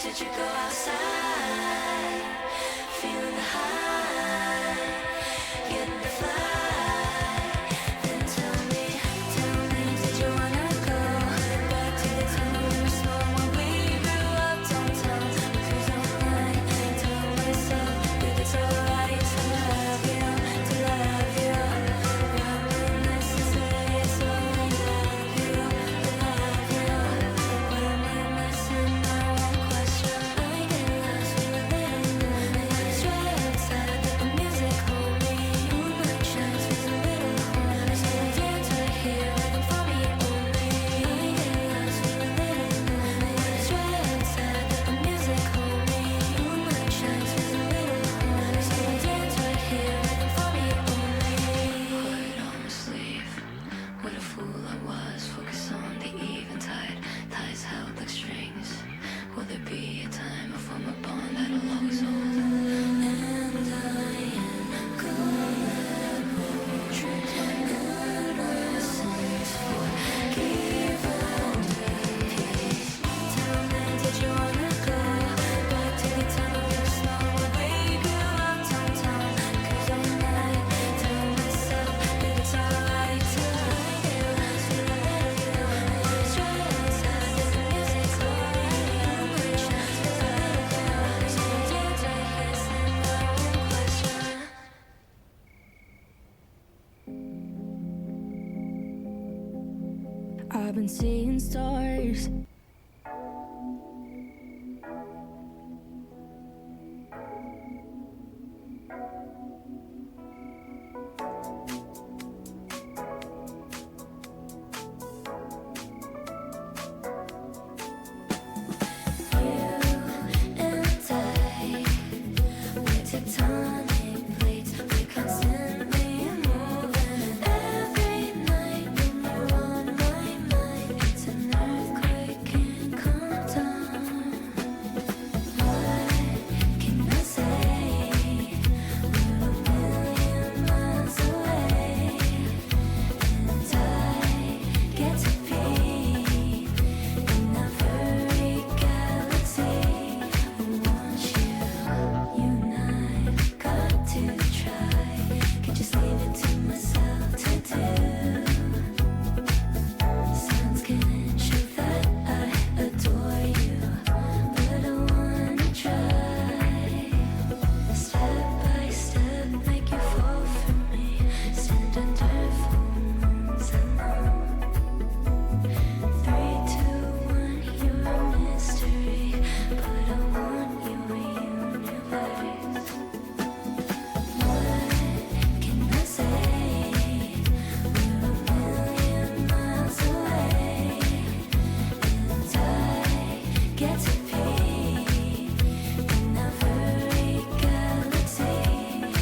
Did you go outside? Feeling the high, getting the fly. Then tell me, did you wanna go back to the time when we were small, when we grew up? Don't tell me, 'cause I'm lying. Tell myself that it's alright to love you, to love you. Reminisce and say it's all I love you, I love you. Reminisce and I won't question. I get lost when the little moments. Right outside, let the music hold me. Moonlight shines through the little hole. So dance right here, waiting for me only. I get lost when the little moments. Right outside, let the music hold me. Moonlight shines through the little hole. So dance right here, waiting for me only. Heart on my sleeve. What a fool I was. Focus on the eventide. Ties held like strings. Will there be a time I form a bond that'll always hold? And I am gonna portrait innocence for give and peace. Tell me, did you wanna go back to the time when we were small, when we grew up? Don't tell me, 'cause I'm lying. Tell myself that it's alright to like it. Lost when the little moments. Right outside, let the music hold me. Moonlight shines through the little hole. So dance right here, sing I won't question. I've been seeing stars. Tectonic plates, we constantly moving. Every night when you're on my mind, it's an earthquake, can't calm down. What can I say? We're a million miles away, and I get to be in a very galaxy. I want you. You and I got to try. Can't just leave it to myself to do. Sounds can show that I adore you, but I wanna try. Step by step, make you fall for me. Stand under full moons alone. 3, 2, 1, you're a mystery, but I want you a universe. What can I say? We're a million miles away, and I get to be in a very galaxy. I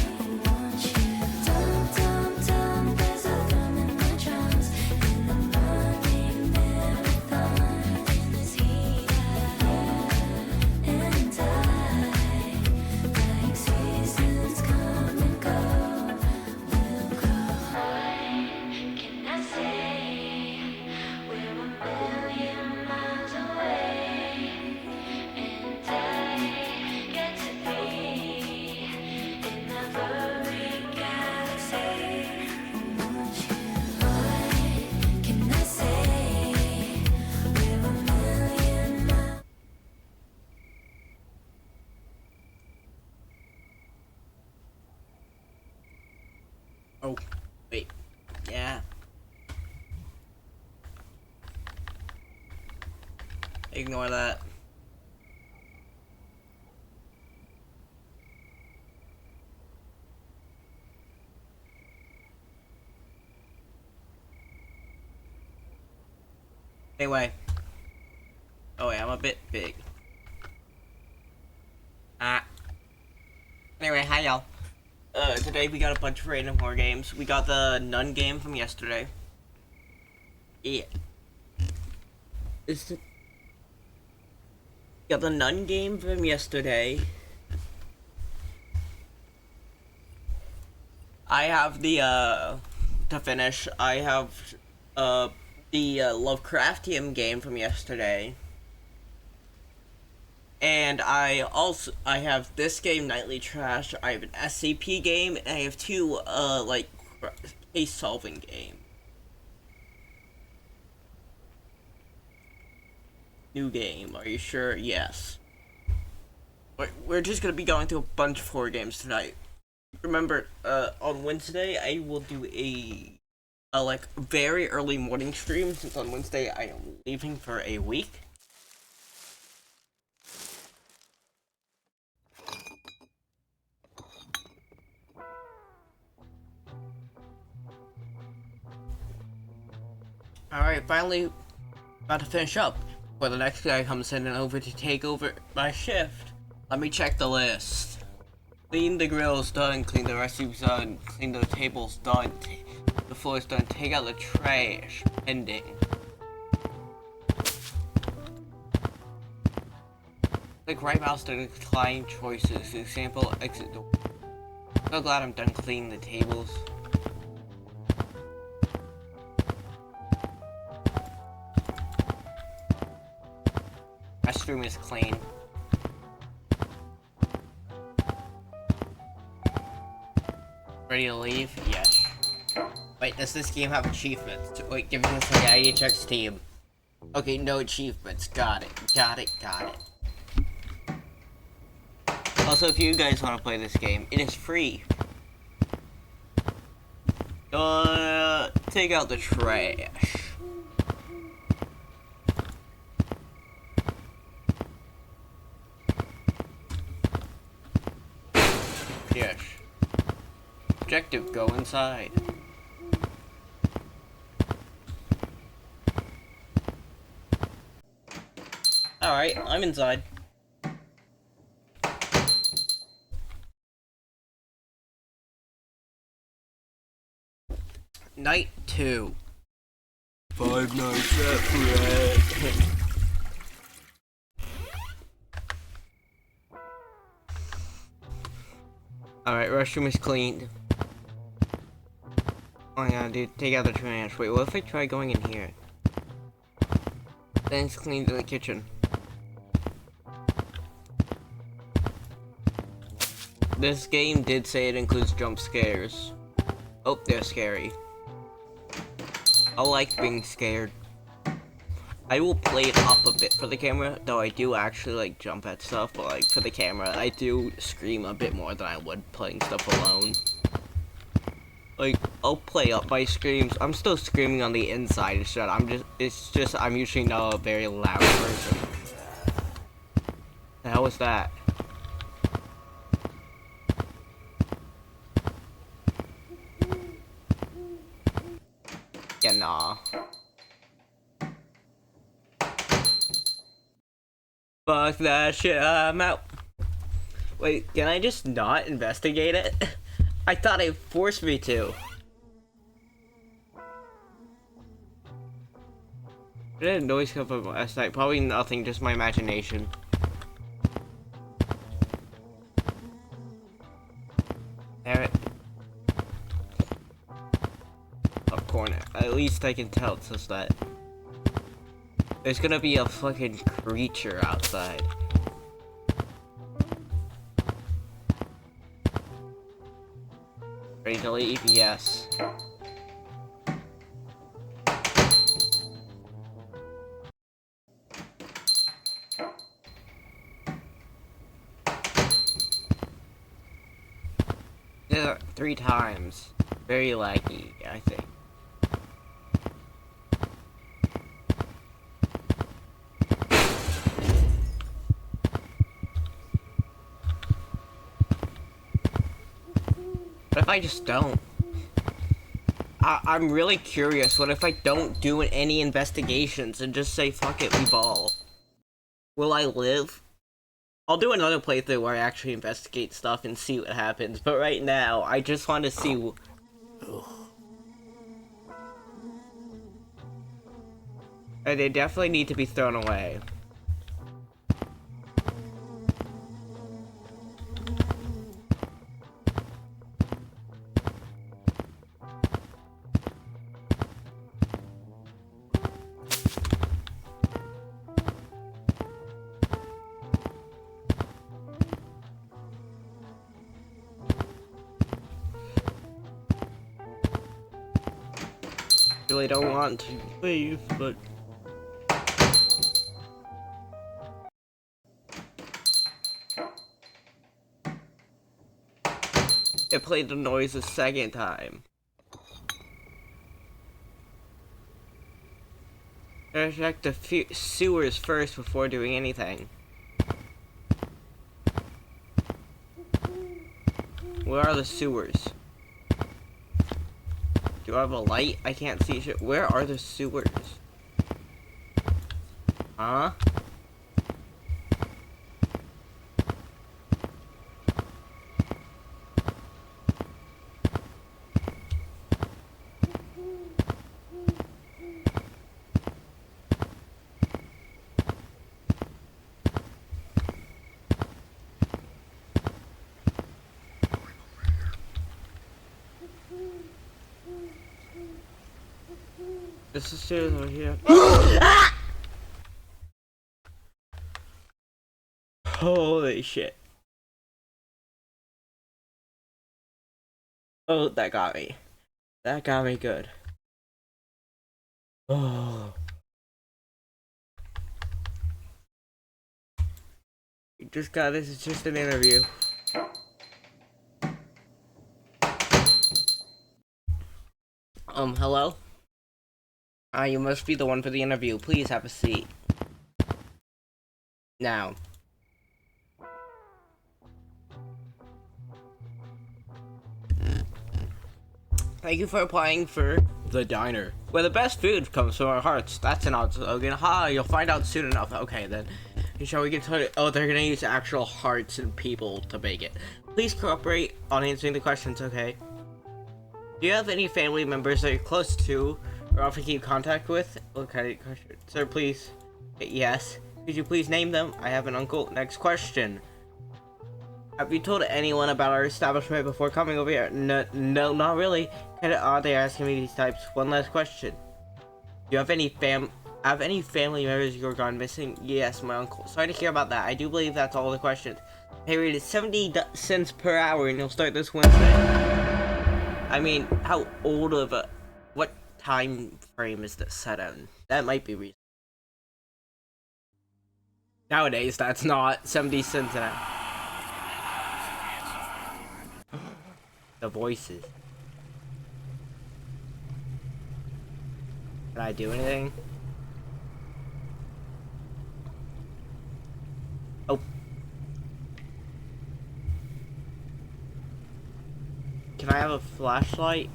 want you. Dum dum dum, there's a drum in my drums, and I'm running marathon in this heat. And like seasons come and go, we'll grow. What can I say? We're a million miles away, and I get to be in a very galaxy. I want you. What can I say? We're a million miles. Oh, wait. Yeah. Ignore that. Anyway. Oh wait, I'm a bit big. Anyway, hi y'all. Today we got a bunch of random horror games. We got the Nun game from yesterday. Yeah. Got the Nun game from yesterday. I have the, to finish, I have, the Lovecraftian game from yesterday. And And I have this game, Nightly Trash. I have an SCP game, and I have two like case solving game. New game. Are you sure? Yes. We're just gonna be going through a bunch of horror games tonight. Remember, on Wednesday I will do a like very early morning stream, since on Wednesday I am leaving for a week. Alright, finally about to finish up. Before the next guy comes in and over to take over my shift, let me check the list. Clean the grills, done. Clean the restrooms, done. Clean the tables, done. The floor's done. Take out the trash, pending. Click right mouse to decline choices. Example, exit door. So glad I'm done cleaning the tables. Restroom is clean. Ready to leave? Yes. Wait, does this game have achievements? Wait, give me a second. I need to check Steam. Okay, no achievements. Got it. Got it. Got it. Also, if you guys want to play this game, it is free. Take out the trash. Yes. Objective, go inside. Alright, I'm inside. Night 2. 5 Nights at Freddy's. Alright, restroom is cleaned. Oh my god, dude, take out the trash. Wait, what if I try going in here? Then it's cleaned in the kitchen. This game did say it includes jump scares. Oh, they're scary. I like being scared. I will play it up a bit for the camera, though I do actually like jump at stuff, but like for the camera, I do scream a bit more than I would playing stuff alone. Like, I'll play up my screams. I'm still screaming on the inside and shit. I'm usually not a very loud person. The hell was that? Yeah, nah. Fuck that shit, I'm out. Wait, can I just not investigate it? I thought it forced me to. Where did a noise come from last night? Probably nothing, just my imagination. There it. Up corner. At least I can tell it's just that. There's gonna be a fucking creature outside. Ready to leave? Yes. Yeah, 3 times. Very laggy, I think. What if I just don't? I'm really curious. What if I don't do any investigations and just say, fuck it, we ball? Will I live? I'll do another playthrough where I actually investigate stuff and see what happens, but right now, I just want to see... They definitely need to be thrown away. really don't want to leave, but... It played the noise a second time. Gotta check the sewers first before doing anything. Where are the sewers? Do I have a light? I can't see shit. Where are the sewers? Huh? This is stairs over here. Holy shit. Oh, that got me. That got me good. Oh. You just got this, it's just an interview. Hello? You must be the one for the interview. Please have a seat. Now. Thank you for applying for the diner, where the best food comes from our hearts. That's an odd slogan. Ha, you'll find out soon enough. Okay, then. Shall we get started? Oh, they're gonna use actual hearts and people to make it. Please cooperate on answering the questions, okay? Do you have any family members that you're close to or often keep contact with? What kind of question? Sir, please. Yes. Could you please name them? I have an uncle. Next question. Have you told anyone about our establishment before coming over here? No, not really. Kinda odd they're asking me these types. One last question. Do you have any family members who are gone missing? Yes, my uncle. Sorry to hear about that. I do believe that's all the questions. Pay rate is 70 cents per hour and you'll start this Wednesday. I mean, how old of a... What time frame is this set in? That might be reasonable. Nowadays, that's not 70 cents an hour. The voices. Can I do anything? Oh. Can I have a flashlight?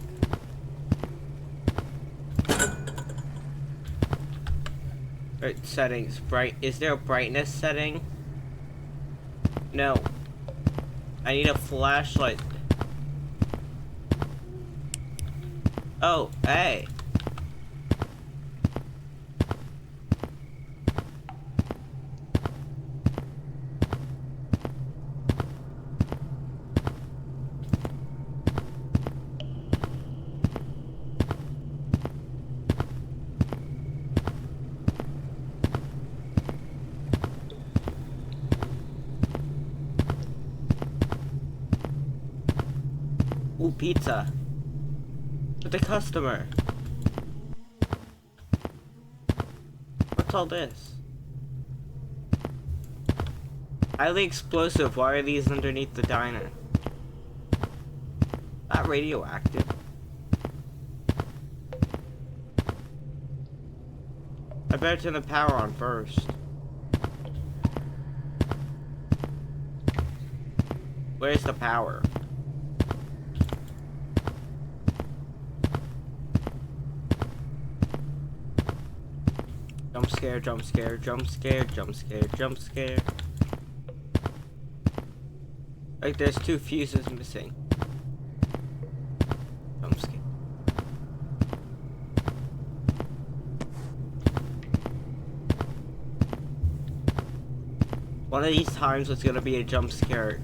Right, settings. Bright. Is there a brightness setting? No. I need a flashlight. Oh, hey. Ooh, pizza. With the customer. What's all this? Highly explosive. Why are these underneath the diner? Not radioactive. I better turn the power on first. Where's the power? Jump scare, jump scare, jump scare, jump scare, jump scare. Like there's 2 fuses missing. Jump scare. One of these times it's gonna be a jump scare.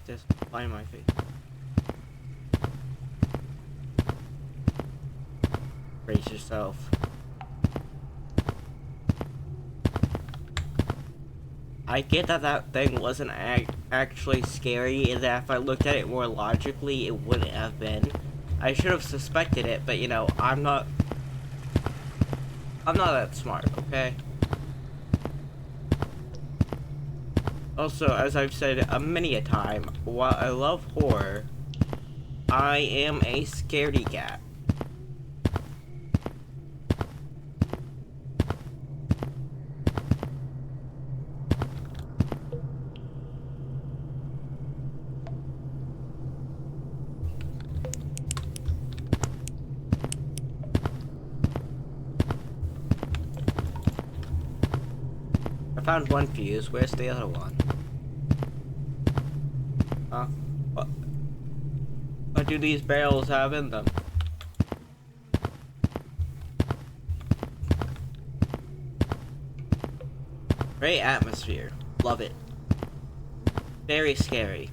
Just fly in my face. Brace yourself. I get that that thing wasn't actually scary, and that if I looked at it more logically, it wouldn't have been. I should have suspected it, but you know, I'm not that smart, okay? Also, as I've said many a time, while I love horror, I am a scaredy cat. I found one fuse. Where's the other one? Huh? What do these barrels have in them? Great atmosphere. Love it. Very scary.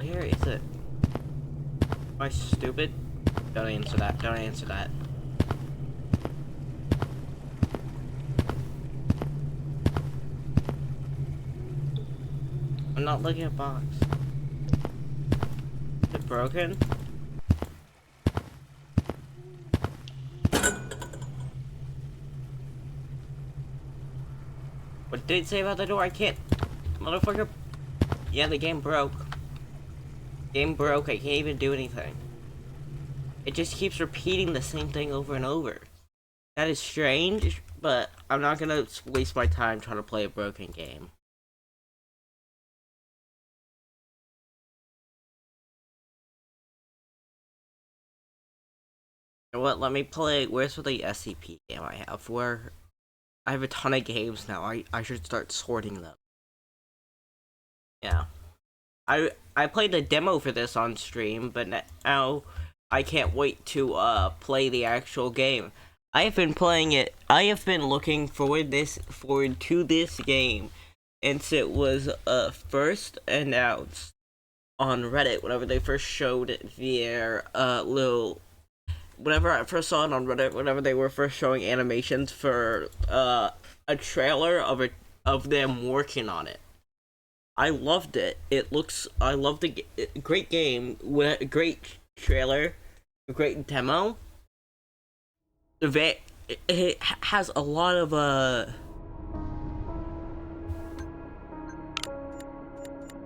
Where is it? Am I stupid? Don't answer that. Don't answer that. I'm not looking at box. Is it broken? What did it say about the door? I can't. Motherfucker. Yeah, the game broke. Game broke. I can't even do anything. It just keeps repeating the same thing over and over. That is strange, but I'm not gonna waste my time trying to play a broken game. You know what? Let me play. Where's the SCP game I have? Where I have a ton of games now. I should start sorting them. Yeah. I played the demo for this on stream, but now I can't wait to play the actual game. I have been playing it. I have been looking forward to this game since it was first announced on Reddit whenever they first showed their whenever I first saw it on Reddit, whenever they were first showing animations for a trailer of them working on it. I loved it. I loved the great game, with a great trailer, a great demo. It has a lot of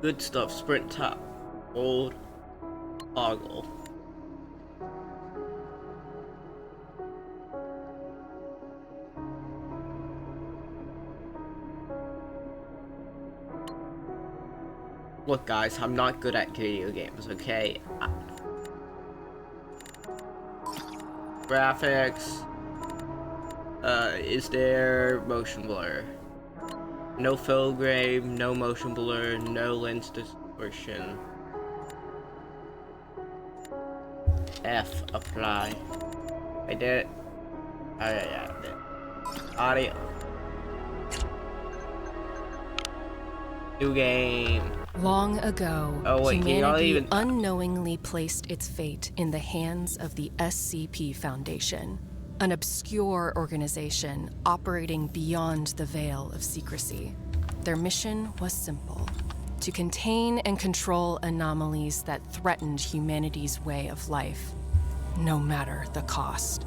good stuff. Sprint top, old, ogle. Look, guys, I'm not good at video games, okay? Graphics. Is there motion blur? No fill grade, no motion blur, no lens distortion. F, apply. I did it. Oh, yeah, I did it. Audio. New game. Long ago, humanity unknowingly placed its fate in the hands of the SCP Foundation, an obscure organization operating beyond the veil of secrecy. Their mission was simple: to contain and control anomalies that threatened humanity's way of life, no matter the cost.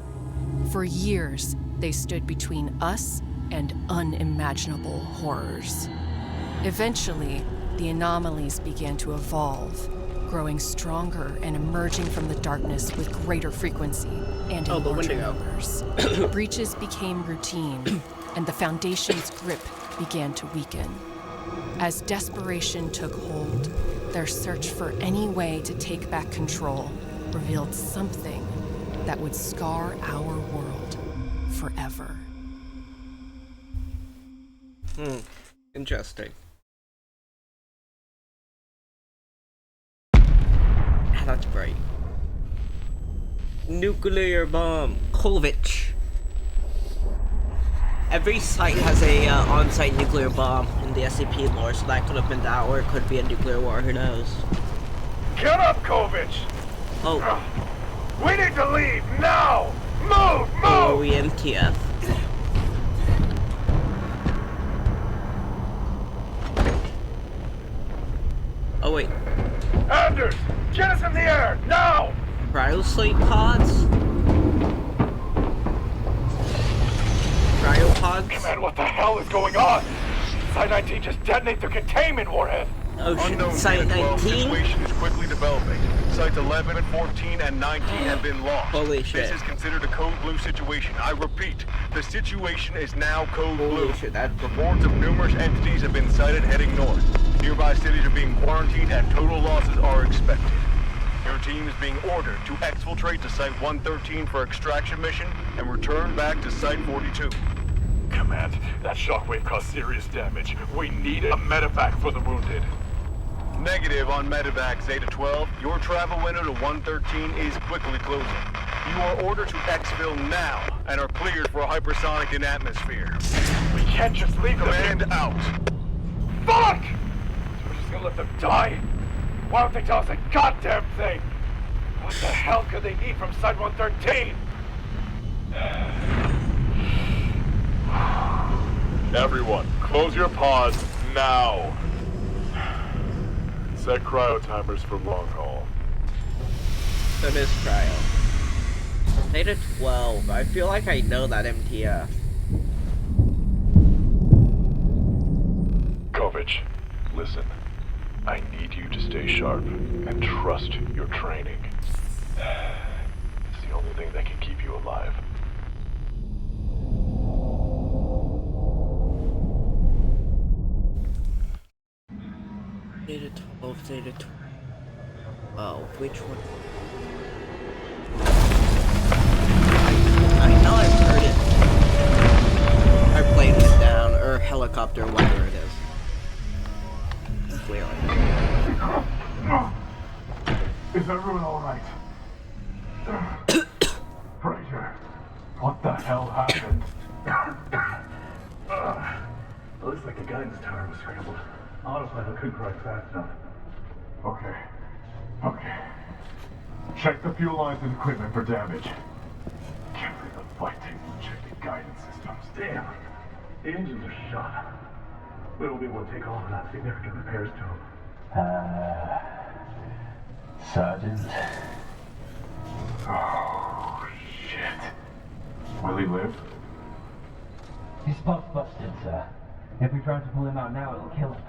For years, they stood between us and unimaginable horrors. Eventually, the anomalies began to evolve, growing stronger and emerging from the darkness with greater frequency and in larger numbers. Breaches became routine, and the Foundation's grip began to weaken. As desperation took hold, their search for any way to take back control revealed something that would scar our world forever. Interesting. That's great. Nuclear bomb. Kovic. Every site has a on-site nuclear bomb in the SCP lore, so that could have been that, or it could be a nuclear war, who knows. Get up, Kovic! Oh. We need to leave, now! Move, move! Oh, MTF. Oh, wait. Anders, get us in the air, now! Cryoslate pods? Cryopods? Command, what the hell is going on? Site-19 just detonated their containment warhead! Oh shit, Unknown Site 19? situation is quickly developing. Sites 11, 14, and 19 have been lost. Holy shit. This is considered a code blue situation. I repeat, the situation is now code Holy blue. shit, that... Reports of numerous entities have been sighted heading north. Nearby cities are being quarantined and total losses are expected. Your team is being ordered to exfiltrate to Site 113 for extraction mission and return back to Site 42. Command, that shockwave caused serious damage. We need a medevac for the wounded. Negative on medevac Zeta 12. Your travel window to 113 is quickly closing. You are ordered to exfil now and are cleared for a hypersonic in atmosphere. We can't just leave them Command here. out. Fuck! So we're just gonna let them die? Why don't they tell us a goddamn thing? What the hell could they need from Site 113? Everyone, close your pods now. Set cryo timers for long haul. So it is cryo. Zeta 12. I feel like I know that MTF. Kovic, listen. I need you to stay sharp and trust your training. It's the only thing that can keep you alive. Zeta 12, Zeta 12. Oh, which one? I know I've heard it. Our plane went down, or helicopter, whatever it is. Clearly. Is everyone alright? Fraser, what the hell happened? Looks like the guidance tower was scrambled. Autopilot couldn't correct fast enough. Okay. Check the fuel lines and equipment for damage. Can't believe the flight team didn't check the guidance systems. Damn. The engines are shot. We won't be able to take off without significant repairs to them. Sergeant. Oh, shit. Will he live? His spot's busted, sir. If we try to pull him out now, it'll kill him.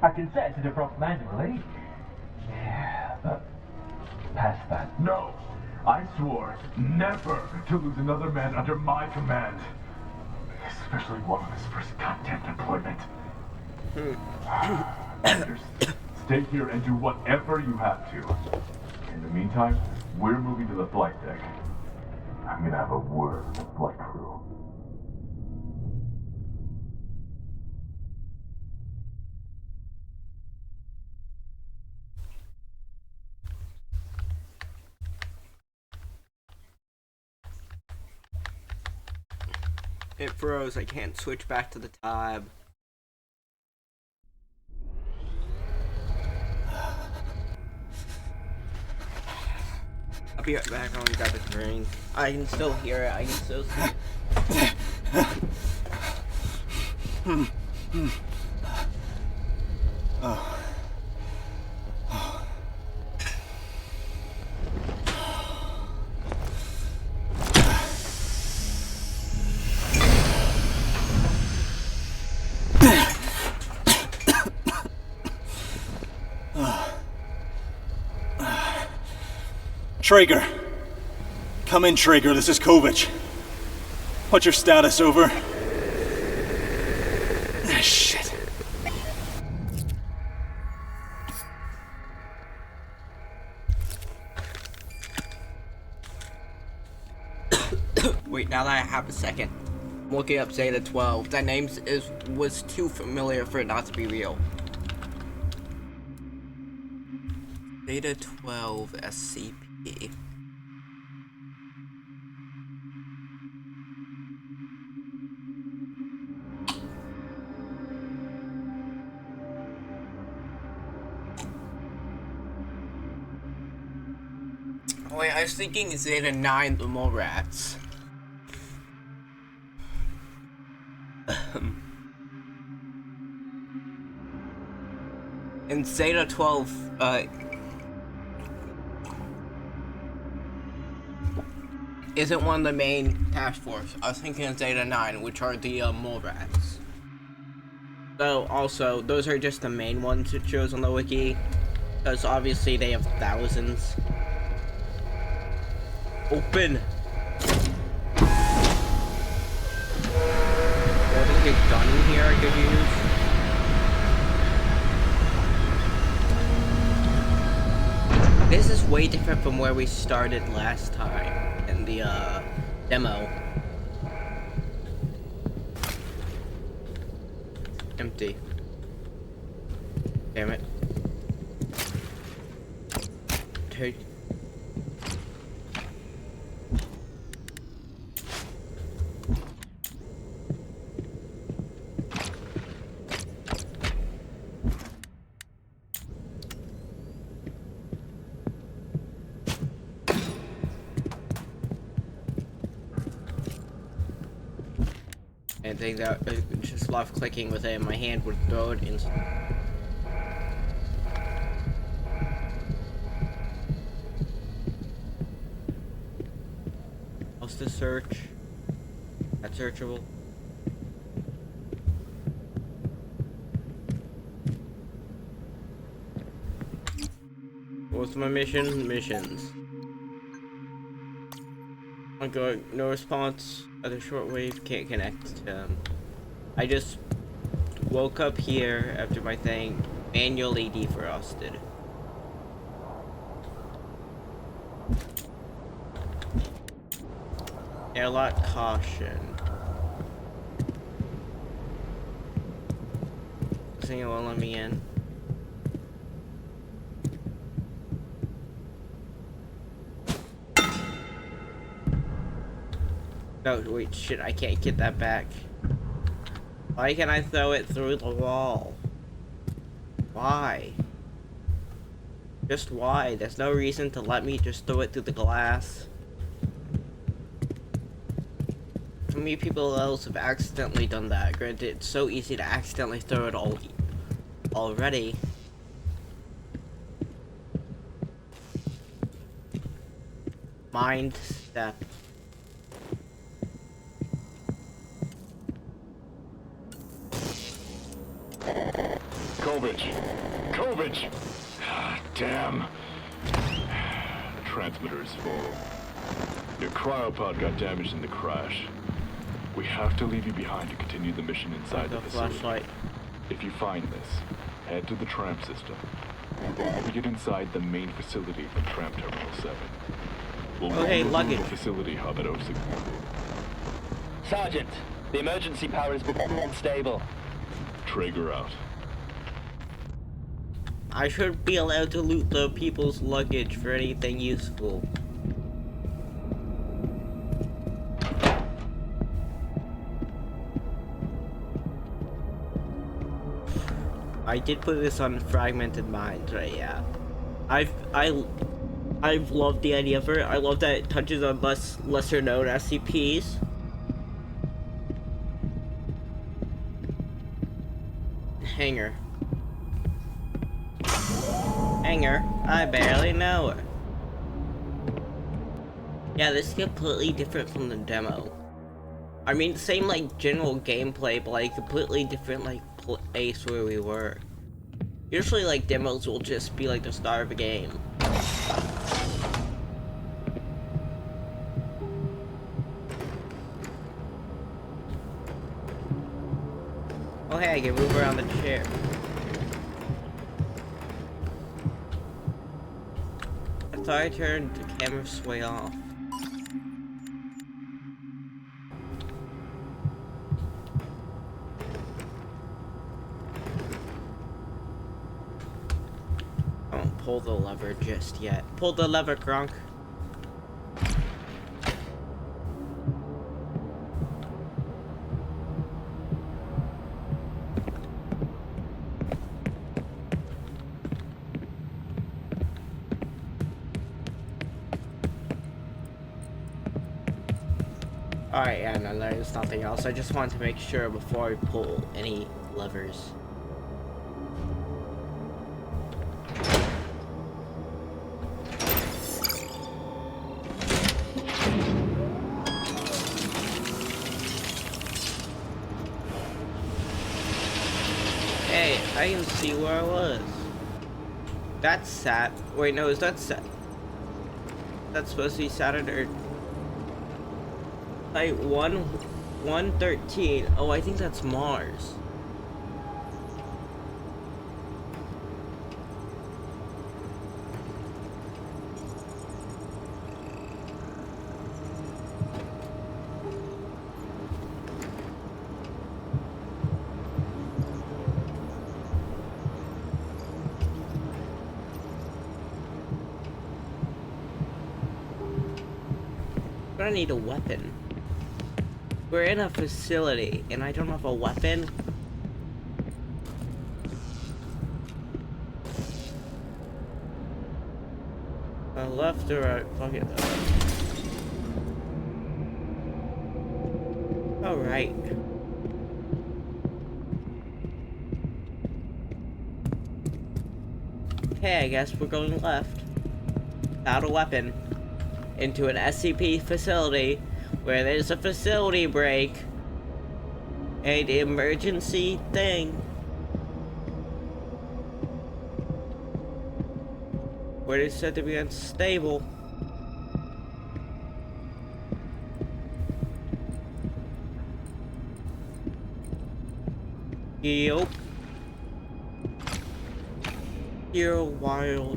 I can set it to defrost manually. Yeah, but past that. No! I swore never to lose another man under my command. Especially one on his first goddamn deployment. Anders, stay here and do whatever you have to. In the meantime, we're moving to the flight deck. I'm gonna have a word with the flight crew. It froze, I can't switch back to the tab. I'll be right back, I'm gonna grab a drink. I can still hear it, I can still see it. Traeger. Come in, Traeger. This is Kovic. What's your status, over? Ah, shit. have a second. I'm looking up Zeta 12. That name was too familiar for it not to be real. Zeta 12 SCP. Wait, I was thinking Zeta 9, the mole rats. And Zeta 12, isn't one of the main task force. I was thinking of Zeta 9, which are the mole rats. So also, those are just the main ones it shows on the wiki, because obviously they have thousands. Open! There's a gun in here I could use. This is way different from where we started last time in the demo. Empty. Damn it. Take. I think that just love clicking with it in my hand would throw it in. What's the search? That's searchable. What's my mission? Missions. Ongoing, no response. Other shortwave can't connect. I just woke up here after my thing manually defrosted. Airlock caution. This thing won't let me in. No, wait, shit, I can't get that back. Why can't I throw it through the wall? Why? Just why? There's no reason to let me just throw it through the glass. How many people else have accidentally done that? Granted, it's so easy to accidentally throw it already. Mind step. Kovich! Kovich! Damn. The transmitter is full. Your cryopod got damaged in the crash. We have to leave you behind to continue the mission inside the facility. Flashlight. If you find this, head to the tramp system. We get inside the main facility from Tramp Terminal 7. We'll luggage. the facility hub at 06. Sergeant, the emergency power is becoming unstable. Traeger out. I should be allowed to loot the people's luggage for anything useful. I did put this on Fragmented Minds, right? Yeah. I've loved the idea of it. I love that it touches on lesser known SCPs. Hangar. Hangar? I barely know her. Yeah, this is completely different from the demo. I mean, the same like general gameplay, but like completely different like place where we were. Usually like demos will just be like the start of a game. Oh hey, I can move around the chair. I thought I turned the camera sway off. pull the lever just yet. Pull the lever, Gronk. Alright, yeah, no, there's nothing else. I just wanted to make sure before I pull any levers. Hey, I can see where I was. That's Sat. Wait, no, is that Sat? That's supposed to be Saturn or... Like 113. Oh, I think that's Mars. I need a weapon. We're in a facility, and I don't have a weapon. Left or right? Fuck it. Alright. Okay, I guess we're going left. Without a weapon. Into an SCP facility where there's a facility break. An emergency thing. Where it's said to be unstable. Yup. Here wire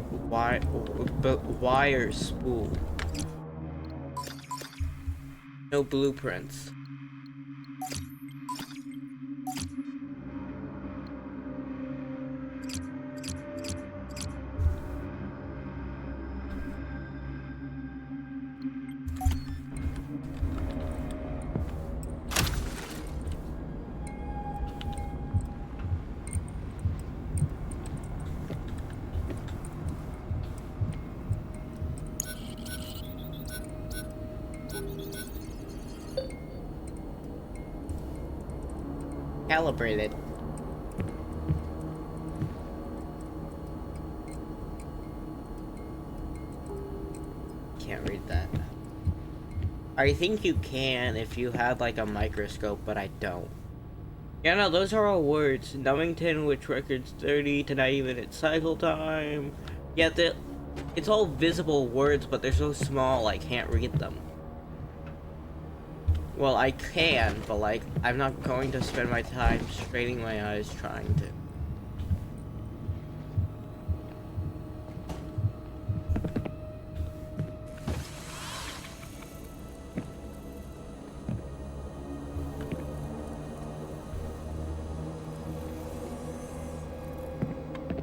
spool. No blueprints. Calibrated. Can't read that. I think you can if you had like a microscope, but I don't. Yeah, no, those are all words. Nummington, which records 30 to 90 minute cycle time. Yeah, it's all visible words, but they're so small I can't read them. Well, I can, but like, I'm not going to spend my time straining my eyes trying to.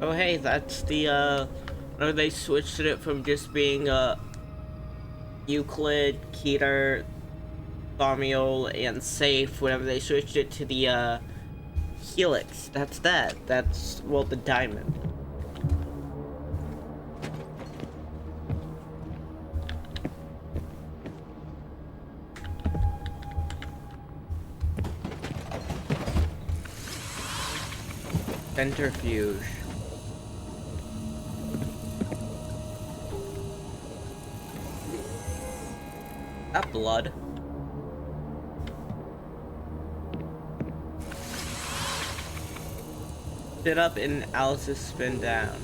Oh hey, that's the or they switched it from just being Euclid, Keter, Thaumiel, and Safe. Whenever they switched it to the Helix, that's well, the diamond. Centrifuge. That blood. Sit up and Alice's spin down.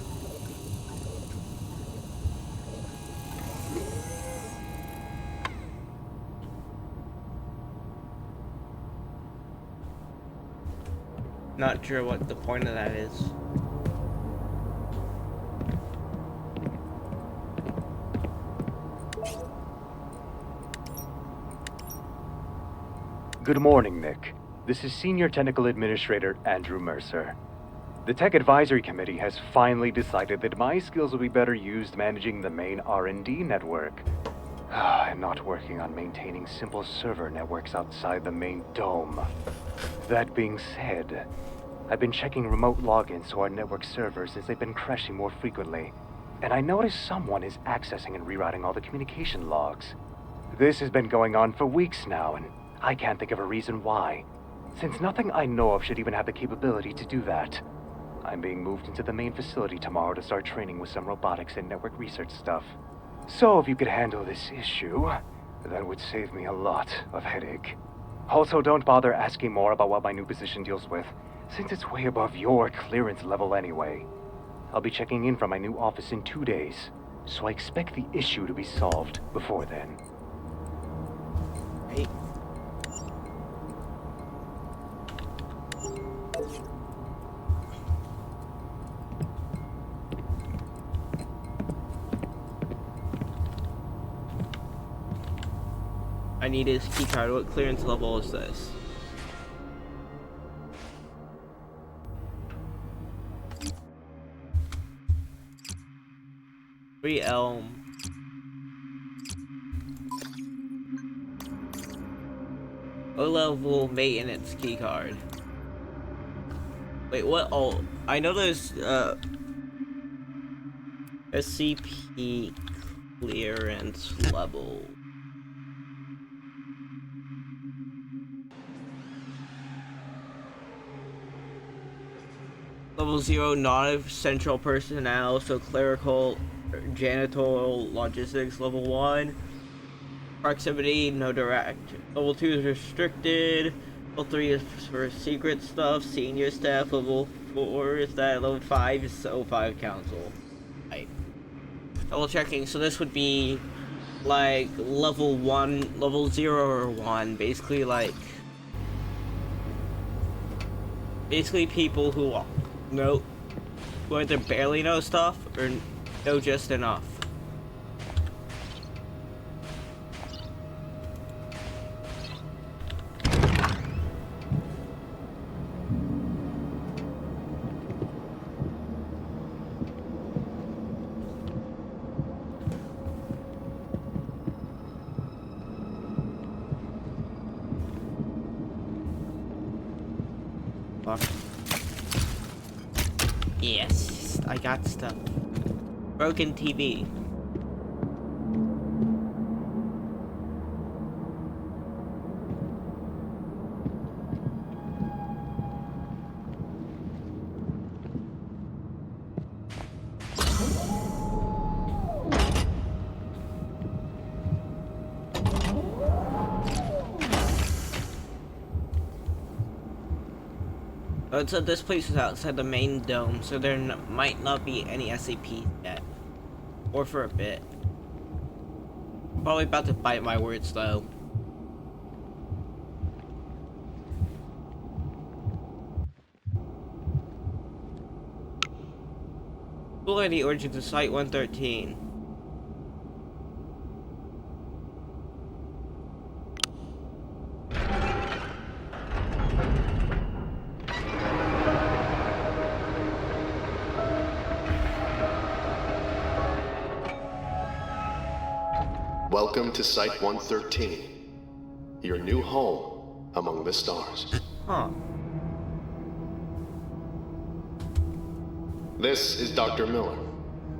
Not sure what the point of that is. Good morning, Nick. This is Senior Technical Administrator Andrew Mercer. The Tech Advisory Committee has finally decided that my skills will be better used managing the main R&D network. And not working on maintaining simple server networks outside the main dome. That being said, I've been checking remote logins to our network servers since they've been crashing more frequently. And I noticed someone is accessing and rewriting all the communication logs. This has been going on for weeks now, and I can't think of a reason why. Since nothing I know of should even have the capability to do that. I'm being moved into the main facility tomorrow to start training with some robotics and network research stuff. So if you could handle this issue, that would save me a lot of headache. Also, don't bother asking more about what my new position deals with, since it's way above your clearance level anyway. I'll be checking in from my new office in 2 days, so I expect the issue to be solved before then. Hey. I need his keycard. What clearance level is this? Elm. O-level maintenance keycard. Wait, what? Oh, I know there's SCP clearance level. Level 0, non-essential personnel, so clerical, janitorial, logistics. Level 1, proximity, no direct. Level 2 is restricted. Level 3 is for secret stuff, senior staff. Level 4 is that. Level 5 is O5 council. Right. Double checking, so this would be like level 1, level 0 or 1, basically like... Basically people who know, who either barely know stuff or know just enough. Fuck. Yes, I got stuff. Broken TV. Oh, so this place is outside the main dome, so there might not be any SCP yet. Or for a bit. Probably about to bite my words though. Full ID origin to Site-113. Welcome to Site-113, your new home among the stars. Huh. This is Dr. Miller,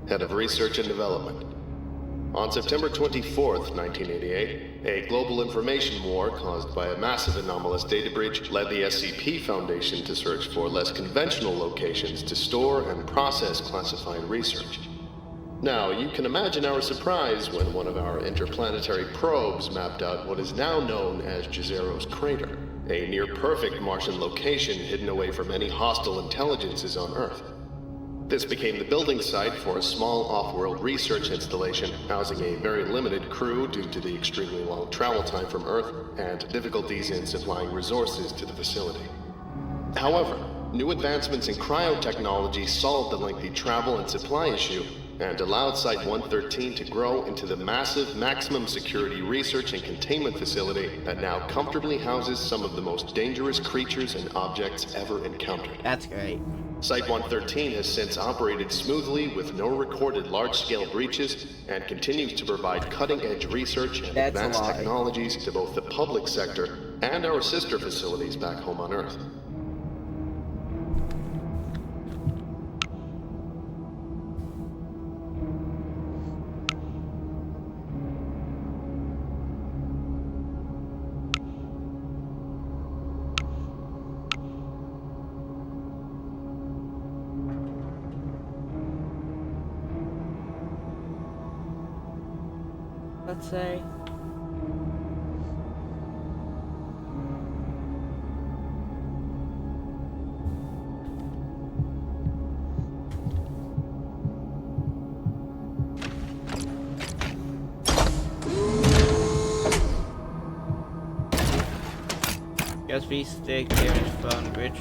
Head of Research and Development. On September 24th, 1988, a global information war caused by a massive anomalous data breach led the SCP Foundation to search for less conventional locations to store and process classified research. Now, you can imagine our surprise when one of our interplanetary probes mapped out what is now known as Jazero's Crater, a near-perfect Martian location hidden away from any hostile intelligences on Earth. This became the building site for a small off-world research installation housing a very limited crew due to the extremely long travel time from Earth and difficulties in supplying resources to the facility. However, new advancements in cryotechnology solved the lengthy travel and supply issue and allowed Site-113 to grow into the massive maximum security research and containment facility that now comfortably houses some of the most dangerous creatures and objects ever encountered. That's great. Site-113 has since operated smoothly with no recorded large-scale breaches and continues to provide cutting-edge research and advanced technologies to both the public sector and our sister facilities back home on Earth. Let's say. USB stick, there's phone, bridge.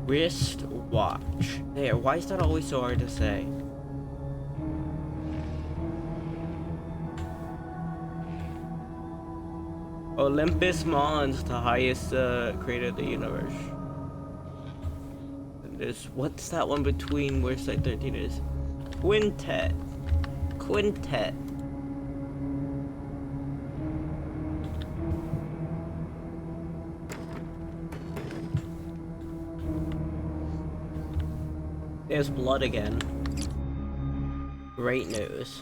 Wrist watch. There, why is that always so hard to say? Olympus Mons, the highest creator of the universe. And there's, what's that one between where Site 13 is? Quintet. Quintet. There's blood again. Great news.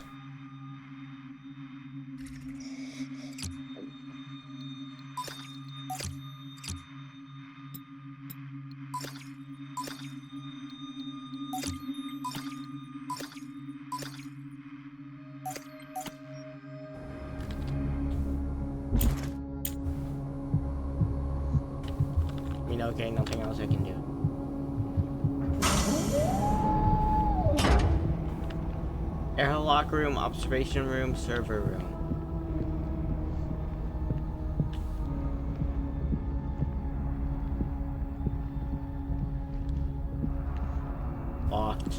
I mean, okay, nothing else I can do. Airlock room, observation room, server room. Locked.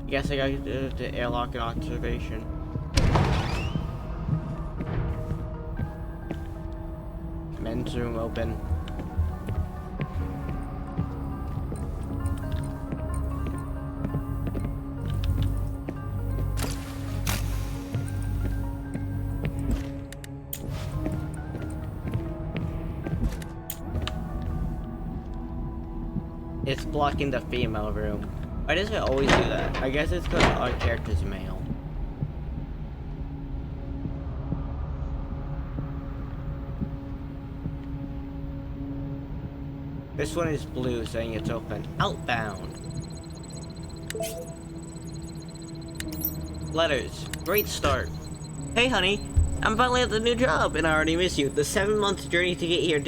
Guess I gotta do the airlock and observation. Men's room open. It's blocking the female room. Why does it always do that? I guess it's because our character's male. This one is blue, saying it's open. Outbound. Letters. Great start. Hey, honey. I'm finally at the new job, and I already miss you. The 7-month journey to get here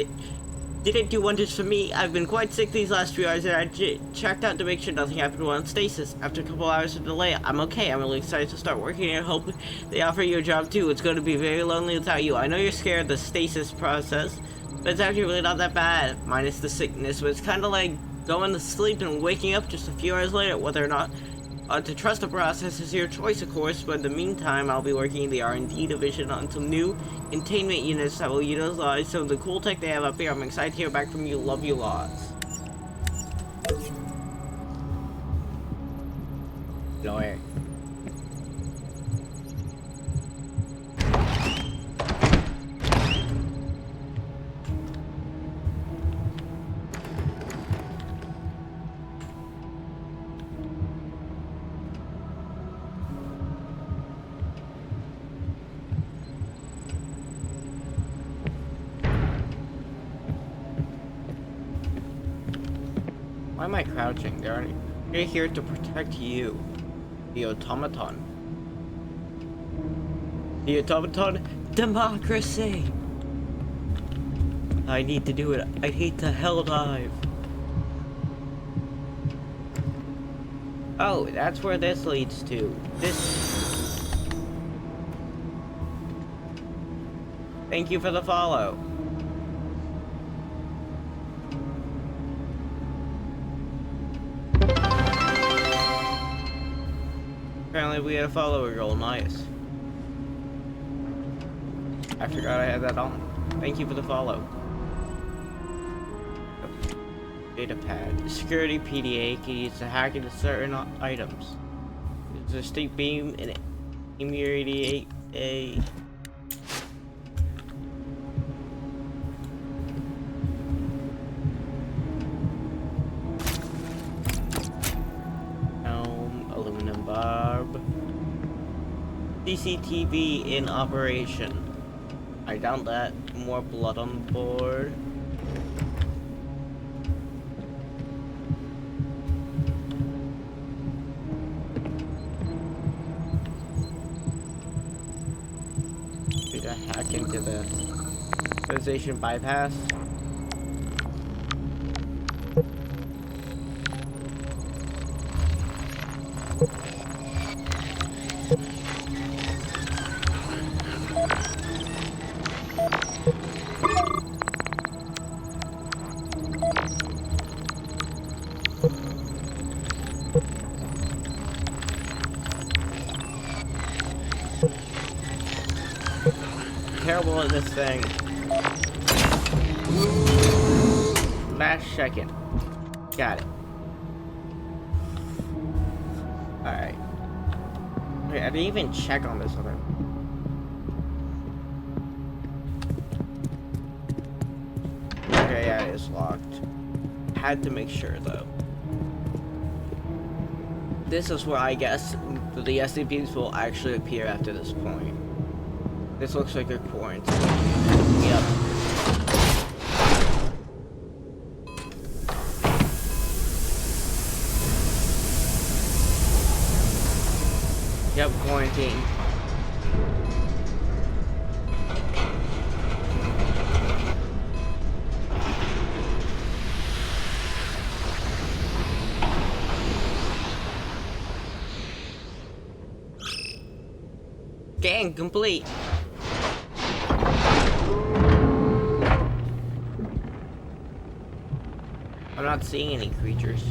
didn't do wonders for me. I've been quite sick these last few hours, and I checked out to make sure nothing happened while on stasis. After a couple hours of delay, I'm okay. I'm really excited to start working and hope they offer you a job too. It's going to be very lonely without you. I know you're scared of the stasis process, but it's actually really not that bad, minus the sickness. But it's kind of like going to sleep and waking up just a few hours later. Whether or not to trust the process is your choice, of course, but in the meantime, I'll be working in the R&D division on some new containment units that will utilize some of the cool tech they have up here. I'm excited to hear back from you. Love you lots. Lawyer. Why am I crouching? They're here to protect you. The automaton. The automaton democracy! I need to do it. I hate to hell dive. Oh, that's where this leads to. This. Thank you for the follow. Apparently we had a follower girl, nice. I forgot I had that on. Thank you for the follow. Data pad. Security PDA can use to hack into certain items. Use a stick beam and irradiate a aluminum barb. CCTV in operation. I doubt that. More blood on board. Did I hack into the civilization bypass? Terrible at this thing. Last second. Got it. Alright. Wait, I didn't even check on this other. Okay, yeah, it's locked. Had to make sure though. This is where I guess the SCPs will actually appear after this point. This looks like a quarantine. Yep. Yep, quarantine. Scan complete. I'm not seeing any creatures.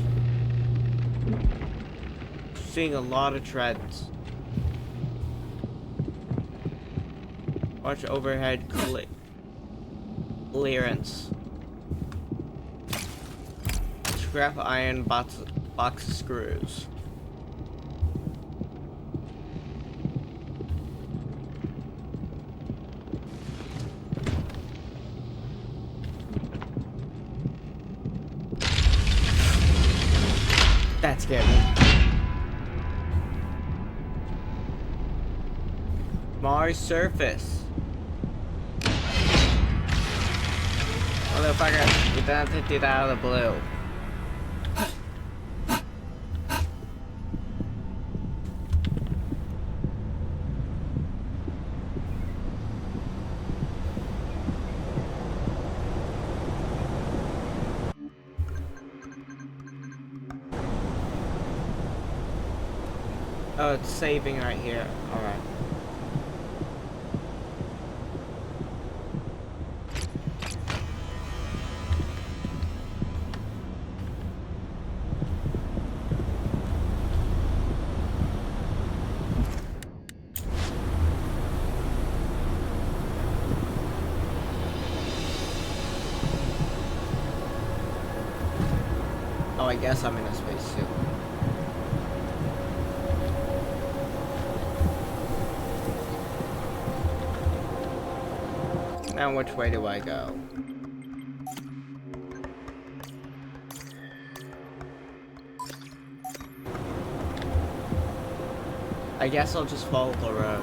Seeing a lot of treads. Watch overhead clearance. Scrap iron box screws. That scared me. Mars surface. Motherfucker, you don't have to do that out of the blue. Oh, it's saving right here. Alright. Oh, I guess I'm in a spacesuit. Now which way do I go? I guess I'll just follow the road.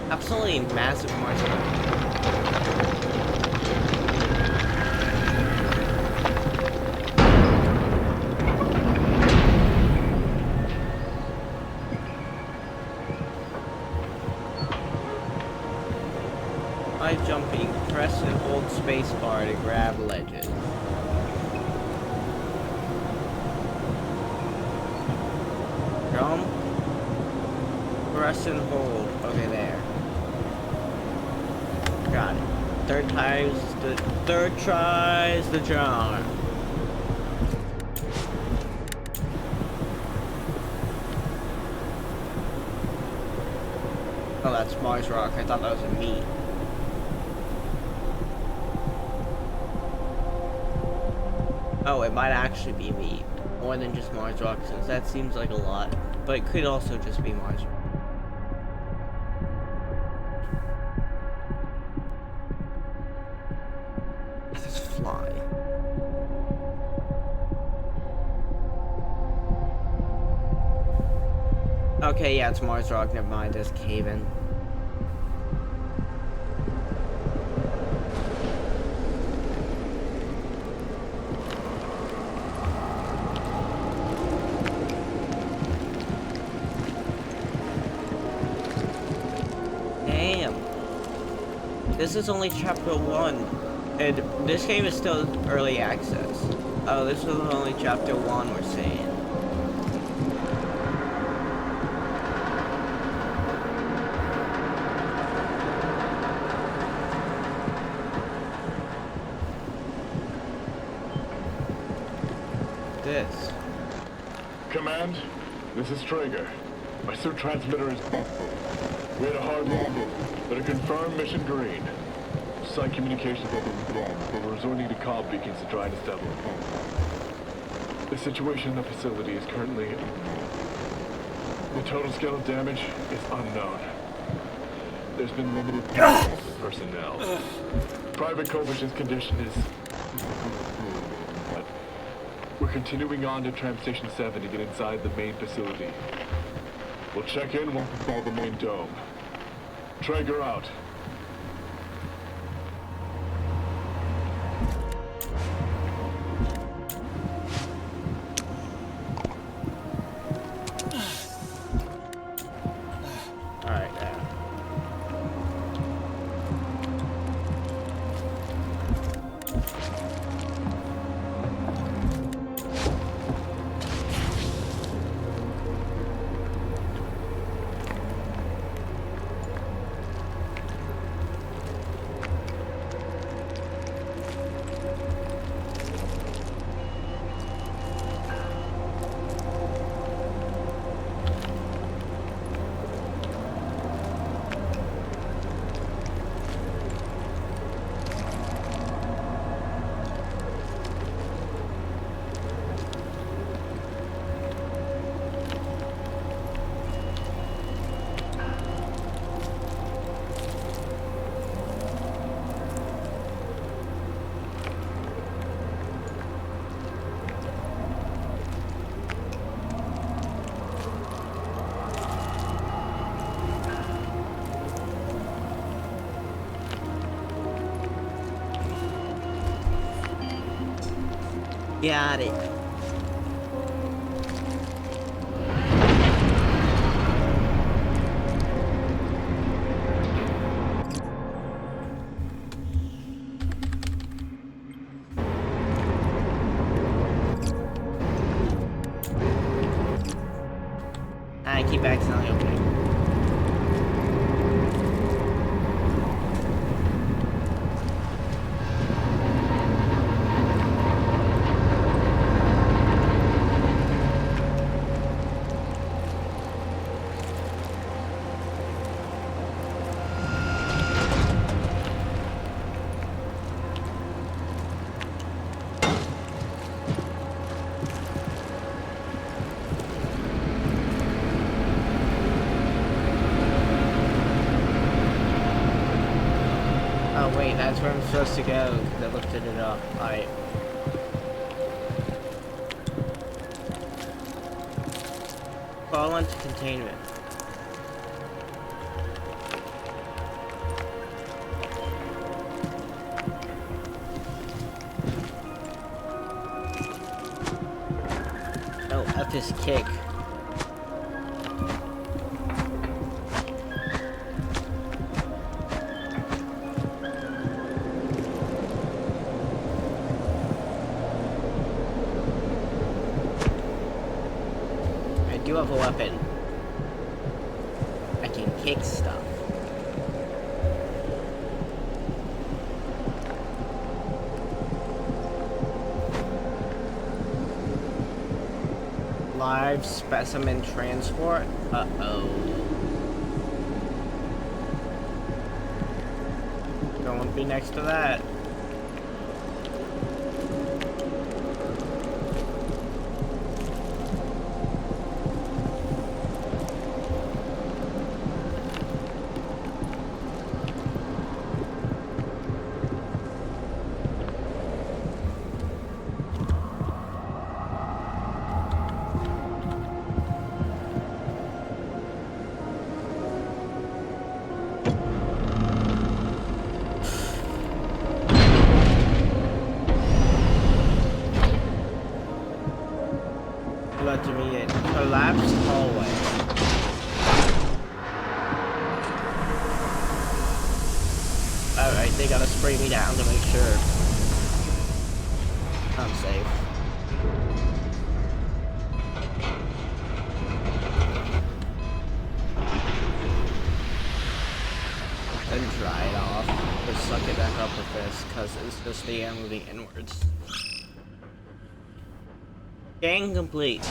Absolutely massive marshmallow. By jumping, press and hold spacebar to grab ledges. Jump. Press and hold. Okay, there. Got it. Third tries the charm. Oh, that's Mars rock. I thought that was a meat. Oh, it might actually be meat. More than just Mars rock, since that seems like a lot. But it could also just be Mars rock. This fly. Okay, yeah, it's Mars rock. Never mind, there's cave-in. Damn. This is only chapter 1. And this game is still early access. Oh, this is only chapter 1 we're seeing. This. Command, this is Traeger. My suit transmitter is... We had a hard landing, but a confirmed mission green. Site communications have been blown, but we're resorting to comm beacons to try and establish. The situation in the facility is currently... The total scale of damage is unknown. There's been limited personnel. Private Kovich's condition is... We're continuing on to Tram Station 7 to get inside the main facility. We'll check in once we follow the main dome. Traeger out. Alright, now. Got it. I keep accidentally opening. Oh wait, that's where I'm supposed to go, because I lifted it up. Alright. Fall into containment. Oh, F this kick. I do have a weapon. I can kick stuff. Live specimen transport? Uh-oh. Should be next to that. To me, it collapsed hallway. Alright, they gotta spray me down to make sure I'm safe. Then dry it off, or suck it back up with this, because it's just the air moving inwards. Gang complete.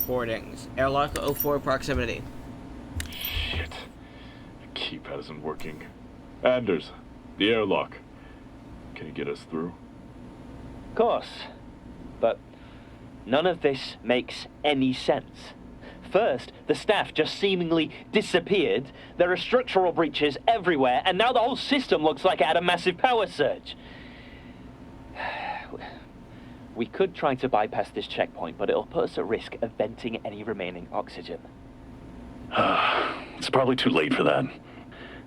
Recordings. Airlock 04 proximity. Shit. The keypad isn't working. Anders, the airlock. Can you get us through? Of course. But none of this makes any sense. First, the staff just seemingly disappeared. There are structural breaches everywhere, and now the whole system looks like it had a massive power surge. We could try to bypass this checkpoint, but it'll put us at risk of venting any remaining oxygen. It's probably too late for that.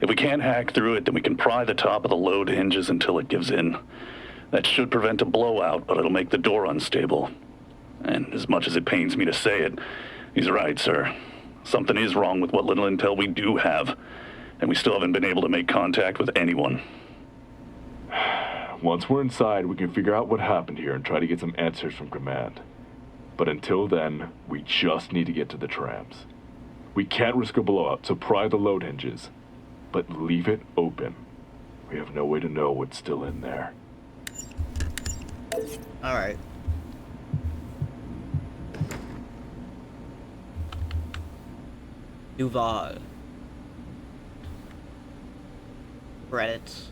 If we can't hack through it, then we can pry the top of the load hinges until it gives in. That should prevent a blowout, but it'll make the door unstable. And as much as it pains me to say it, he's right, sir. Something is wrong with what little intel we do have, and we still haven't been able to make contact with anyone. Once we're inside, we can figure out what happened here and try to get some answers from command. But until then, we just need to get to the trams. We can't risk a blowout, so pry the load hinges. But leave it open. We have no way to know what's still in there. Alright. Duval. Credits.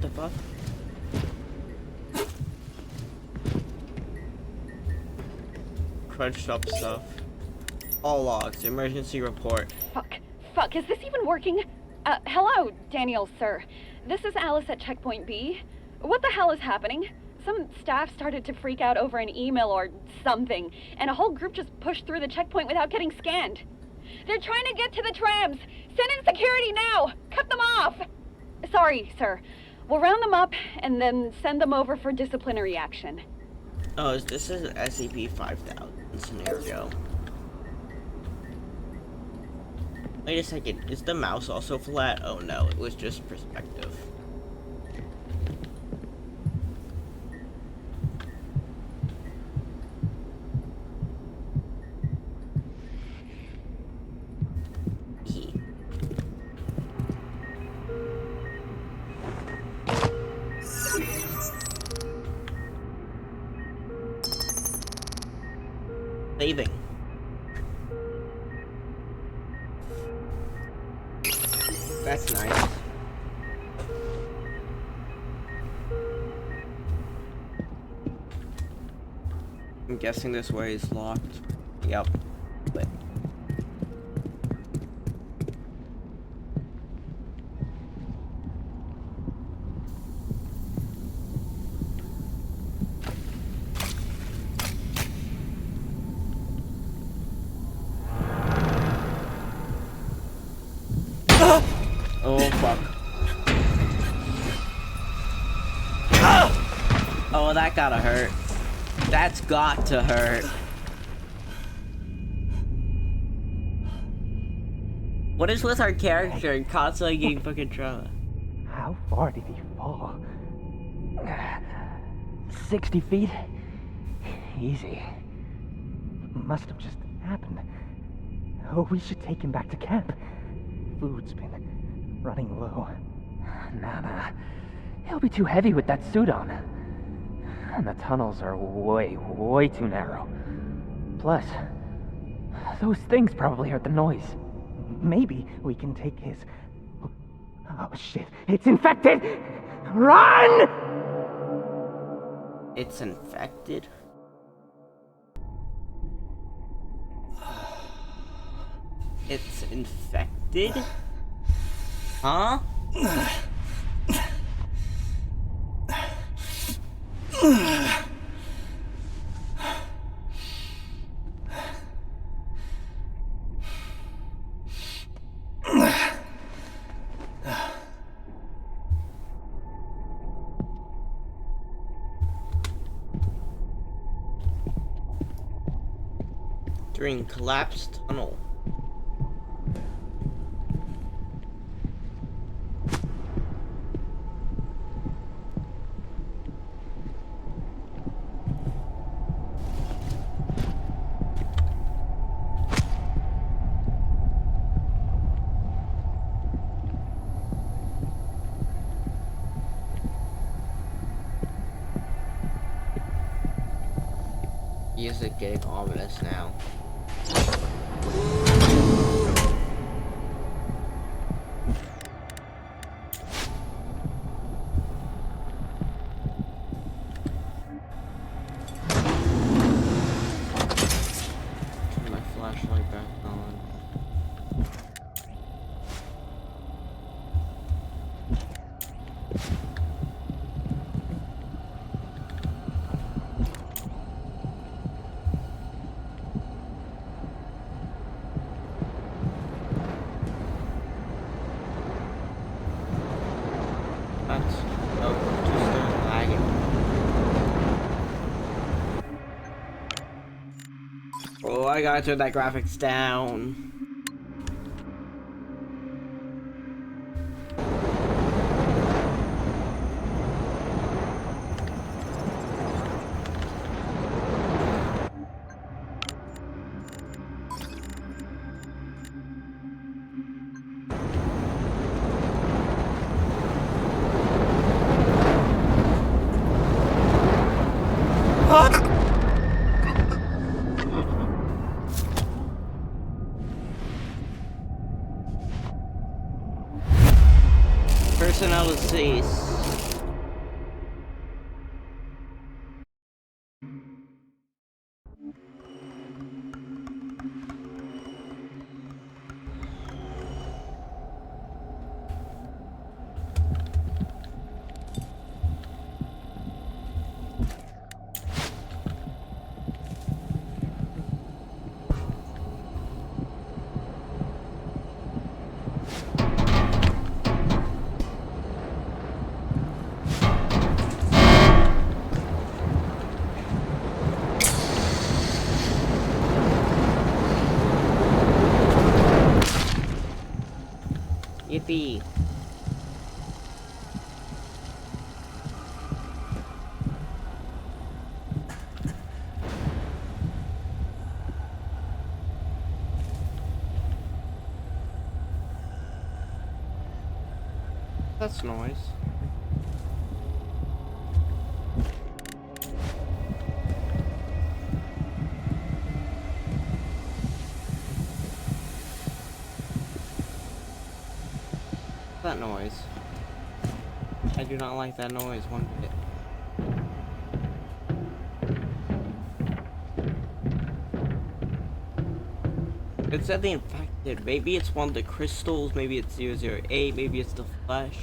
The fuck? Crunched up stuff. All logs. Emergency report. Fuck, is this even working? Hello, Daniel, sir. This is Alice at Checkpoint B. What the hell is happening? Some staff started to freak out over an email or something, and a whole group just pushed through the checkpoint without getting scanned. They're trying to get to the trams! Send in security now! Cut them off! Sorry, sir. We'll round them up and then send them over for disciplinary action. Oh, this is an SCP-5000 scenario. Wait a second, is the mouse also flat? Oh no, it was just perspective. Saving. That's nice. I'm guessing this way is locked. Yep. But oh fuck. Oh, that gotta hurt. That's got to hurt. What is with our character constantly getting fucking trauma? How far did he fall? 60 feet? Easy. Must have just happened. Oh, we should take him back to camp. Food's been running low. Nah. He'll be too heavy with that suit on. And the tunnels are way too narrow. Plus, those things probably heard the noise. Maybe we can take his... Oh shit, it's infected! Run! It's infected? It's infected? Huh? During collapsed tunnel. Is it getting ominous now? Turn my flashlight back on. Oh, I gotta turn that graphics down. Personalities. Yippee. That's noise. That noise. I do not like that noise one bit. It said the infected. Maybe it's one of the crystals, maybe it's 008, maybe it's the flesh.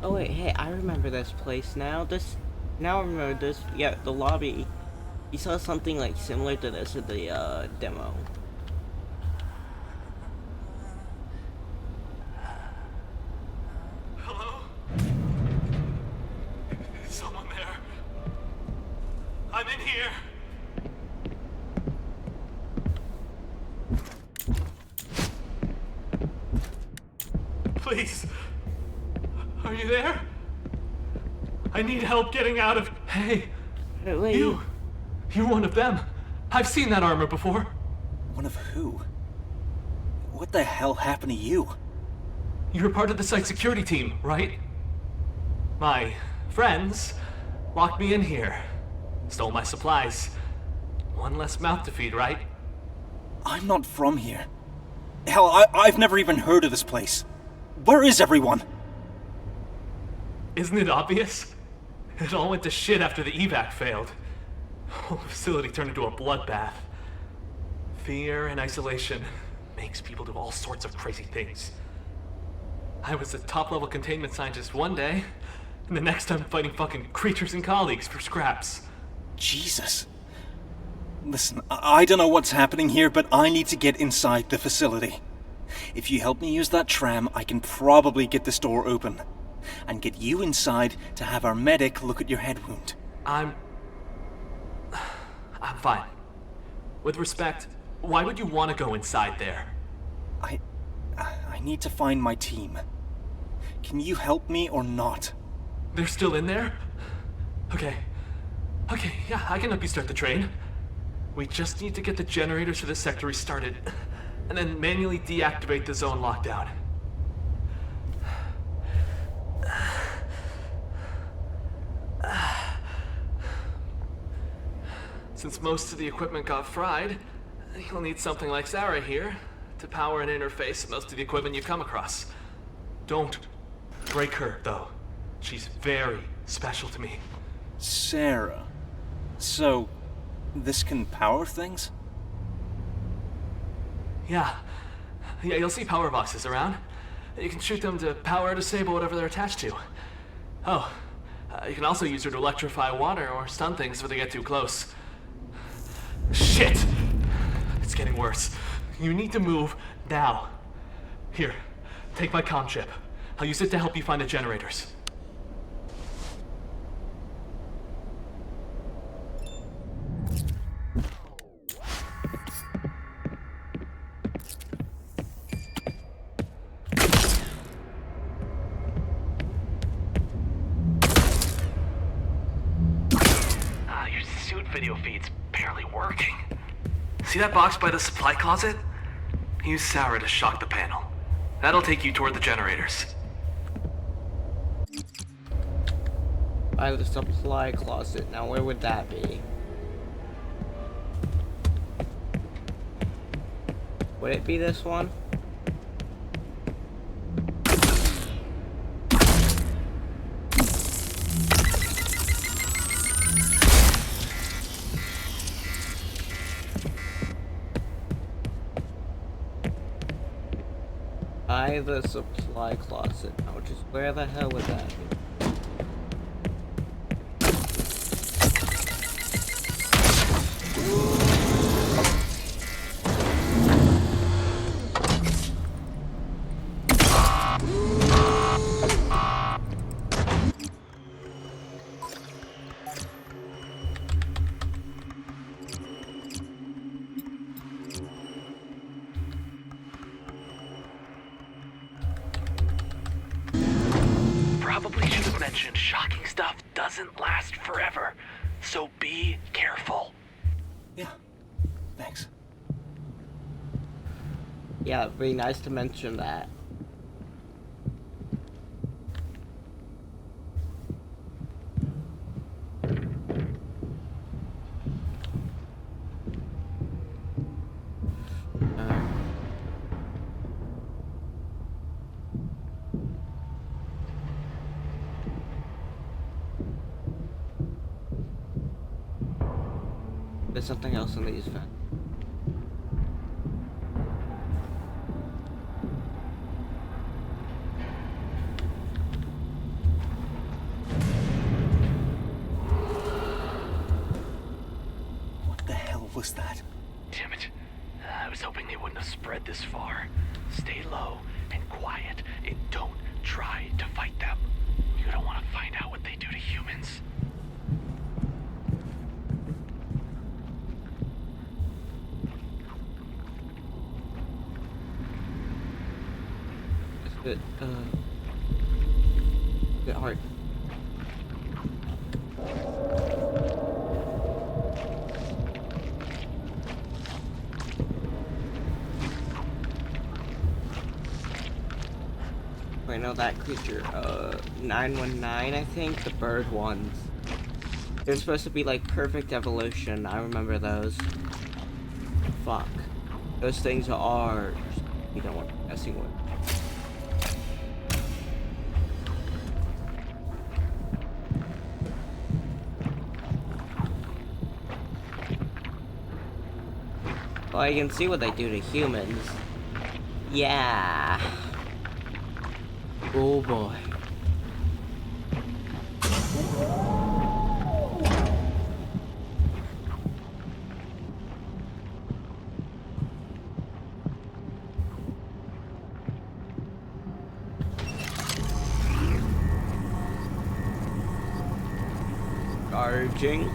Oh wait, hey, I remember this place now. Now I remember this. Yeah, the lobby. You saw something like similar to this in the demo. Please. Are you there? I need help getting out of Hey! Wait. You're one of them! I've seen that armor before! One of who? What the hell happened to you? You're part of the site security team, right? My friends locked me in here. Stole my supplies. One less mouth to feed, right? I'm not from here. Hell, I've never even heard of this place. Where is everyone? Isn't it obvious? It all went to shit after the evac failed. The whole facility turned into a bloodbath. Fear and isolation makes people do all sorts of crazy things. I was a top-level containment scientist one day, and the next I'm fighting fucking creatures and colleagues for scraps. Jesus. Listen, I don't know what's happening here, but I need to get inside the facility. If you help me use that tram, I can probably get this door open. And get you inside to have our medic look at your head wound. I'm fine. With respect, why would you want to go inside there? I need to find my team. Can you help me or not? They're still in there? Okay, yeah, I can help you start the train. We just need to get the generators for this sector restarted, and then manually deactivate the zone lockdown. Since most of the equipment got fried, you'll need something like Sarah here to power and interface most of the equipment you come across. Don't break her, though. She's very special to me. Sarah. So, this can power things? Yeah, you'll see power boxes around. You can shoot them to power or disable whatever they're attached to. Oh, you can also use her to electrify water or stun things if they get too close. Shit! It's getting worse. You need to move now. Here, take my comm chip. I'll use it to help you find the generators. Your suit video feed's barely working. See that box by the supply closet? Use Sarah to shock the panel. That'll take you toward the generators. By the supply closet. Now where would that be? Would it be this one? By the supply closet. Now just where the hell would that be? Probably should have mentioned shocking stuff doesn't last forever, so be careful. Yeah, thanks. Yeah, it'd be nice to mention that. There's something else in these vents. What the hell was that? Damn it. I was hoping they wouldn't have spread this far. Stay low and quiet and don't try to fight them. You don't want to find out what they do to humans. Bit hard. I know that creature. 919, I think, the bird ones. They're supposed to be like perfect evolution. I remember those. Fuck. Those things are... You don't want to be messing with. Well, I can see what they do to humans. Yeah. Oh boy. Charging.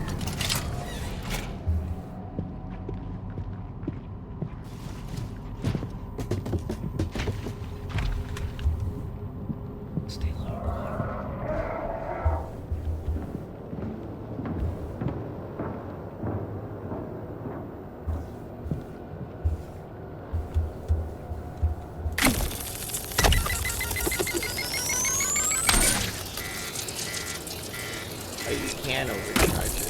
Can overcharge it.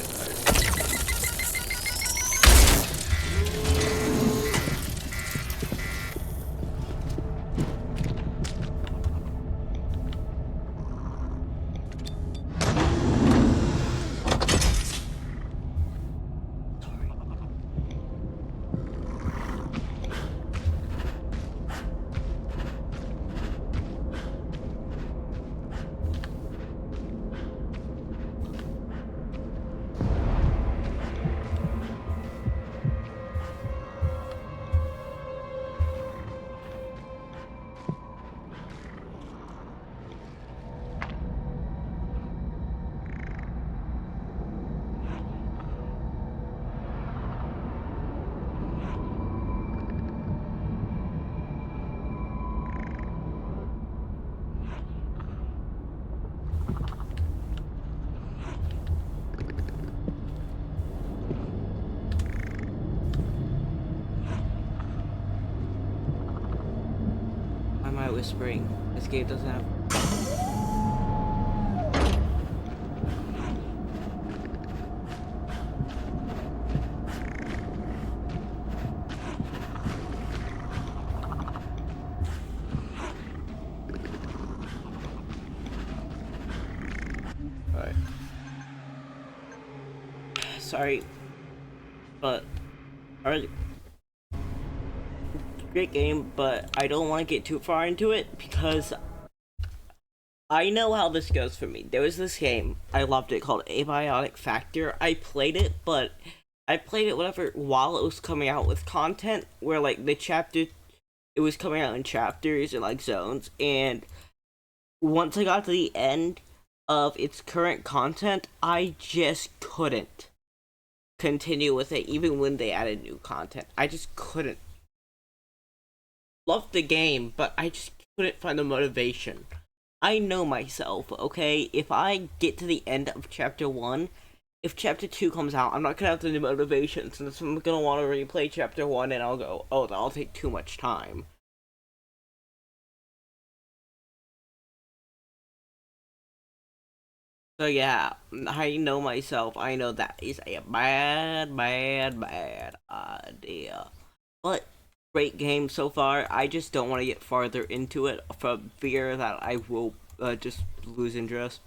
Why am I whispering? This game doesn't have... Alright. Sorry, but... Alright. Great game, but I don't want to get too far into it because I know how this goes for me. There was this game, I loved it, called Abiotic Factor. I played it, but I played it whatever while it was coming out with content where like the chapter, it was coming out in chapters and like zones, and once I got to the end of its current content, I just couldn't continue with it even when they added new content. I just couldn't. Loved the game, but I just couldn't find the motivation. I know myself, okay? If I get to the end of chapter 1, if chapter 2 comes out, I'm not gonna have the motivation, since I'm gonna want to replay chapter 1 and I'll go, oh, that'll take too much time. So yeah, I know myself, I know that is a bad idea. But great game so far. I just don't want to get farther into it for fear that I will just lose interest.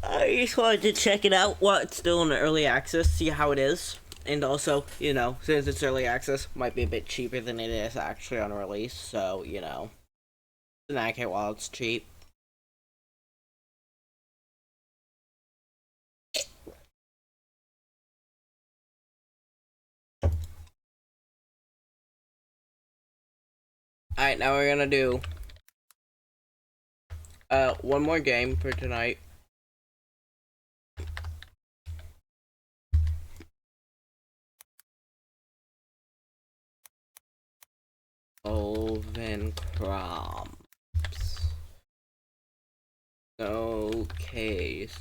I just wanted to check it out while it's still in early access, see how it is. And also, you know, since it's early access, might be a bit cheaper than it is actually on release, so, you know, snack it while it's cheap. Alright, now we're gonna do one more game for tonight. Oven crumbs. No case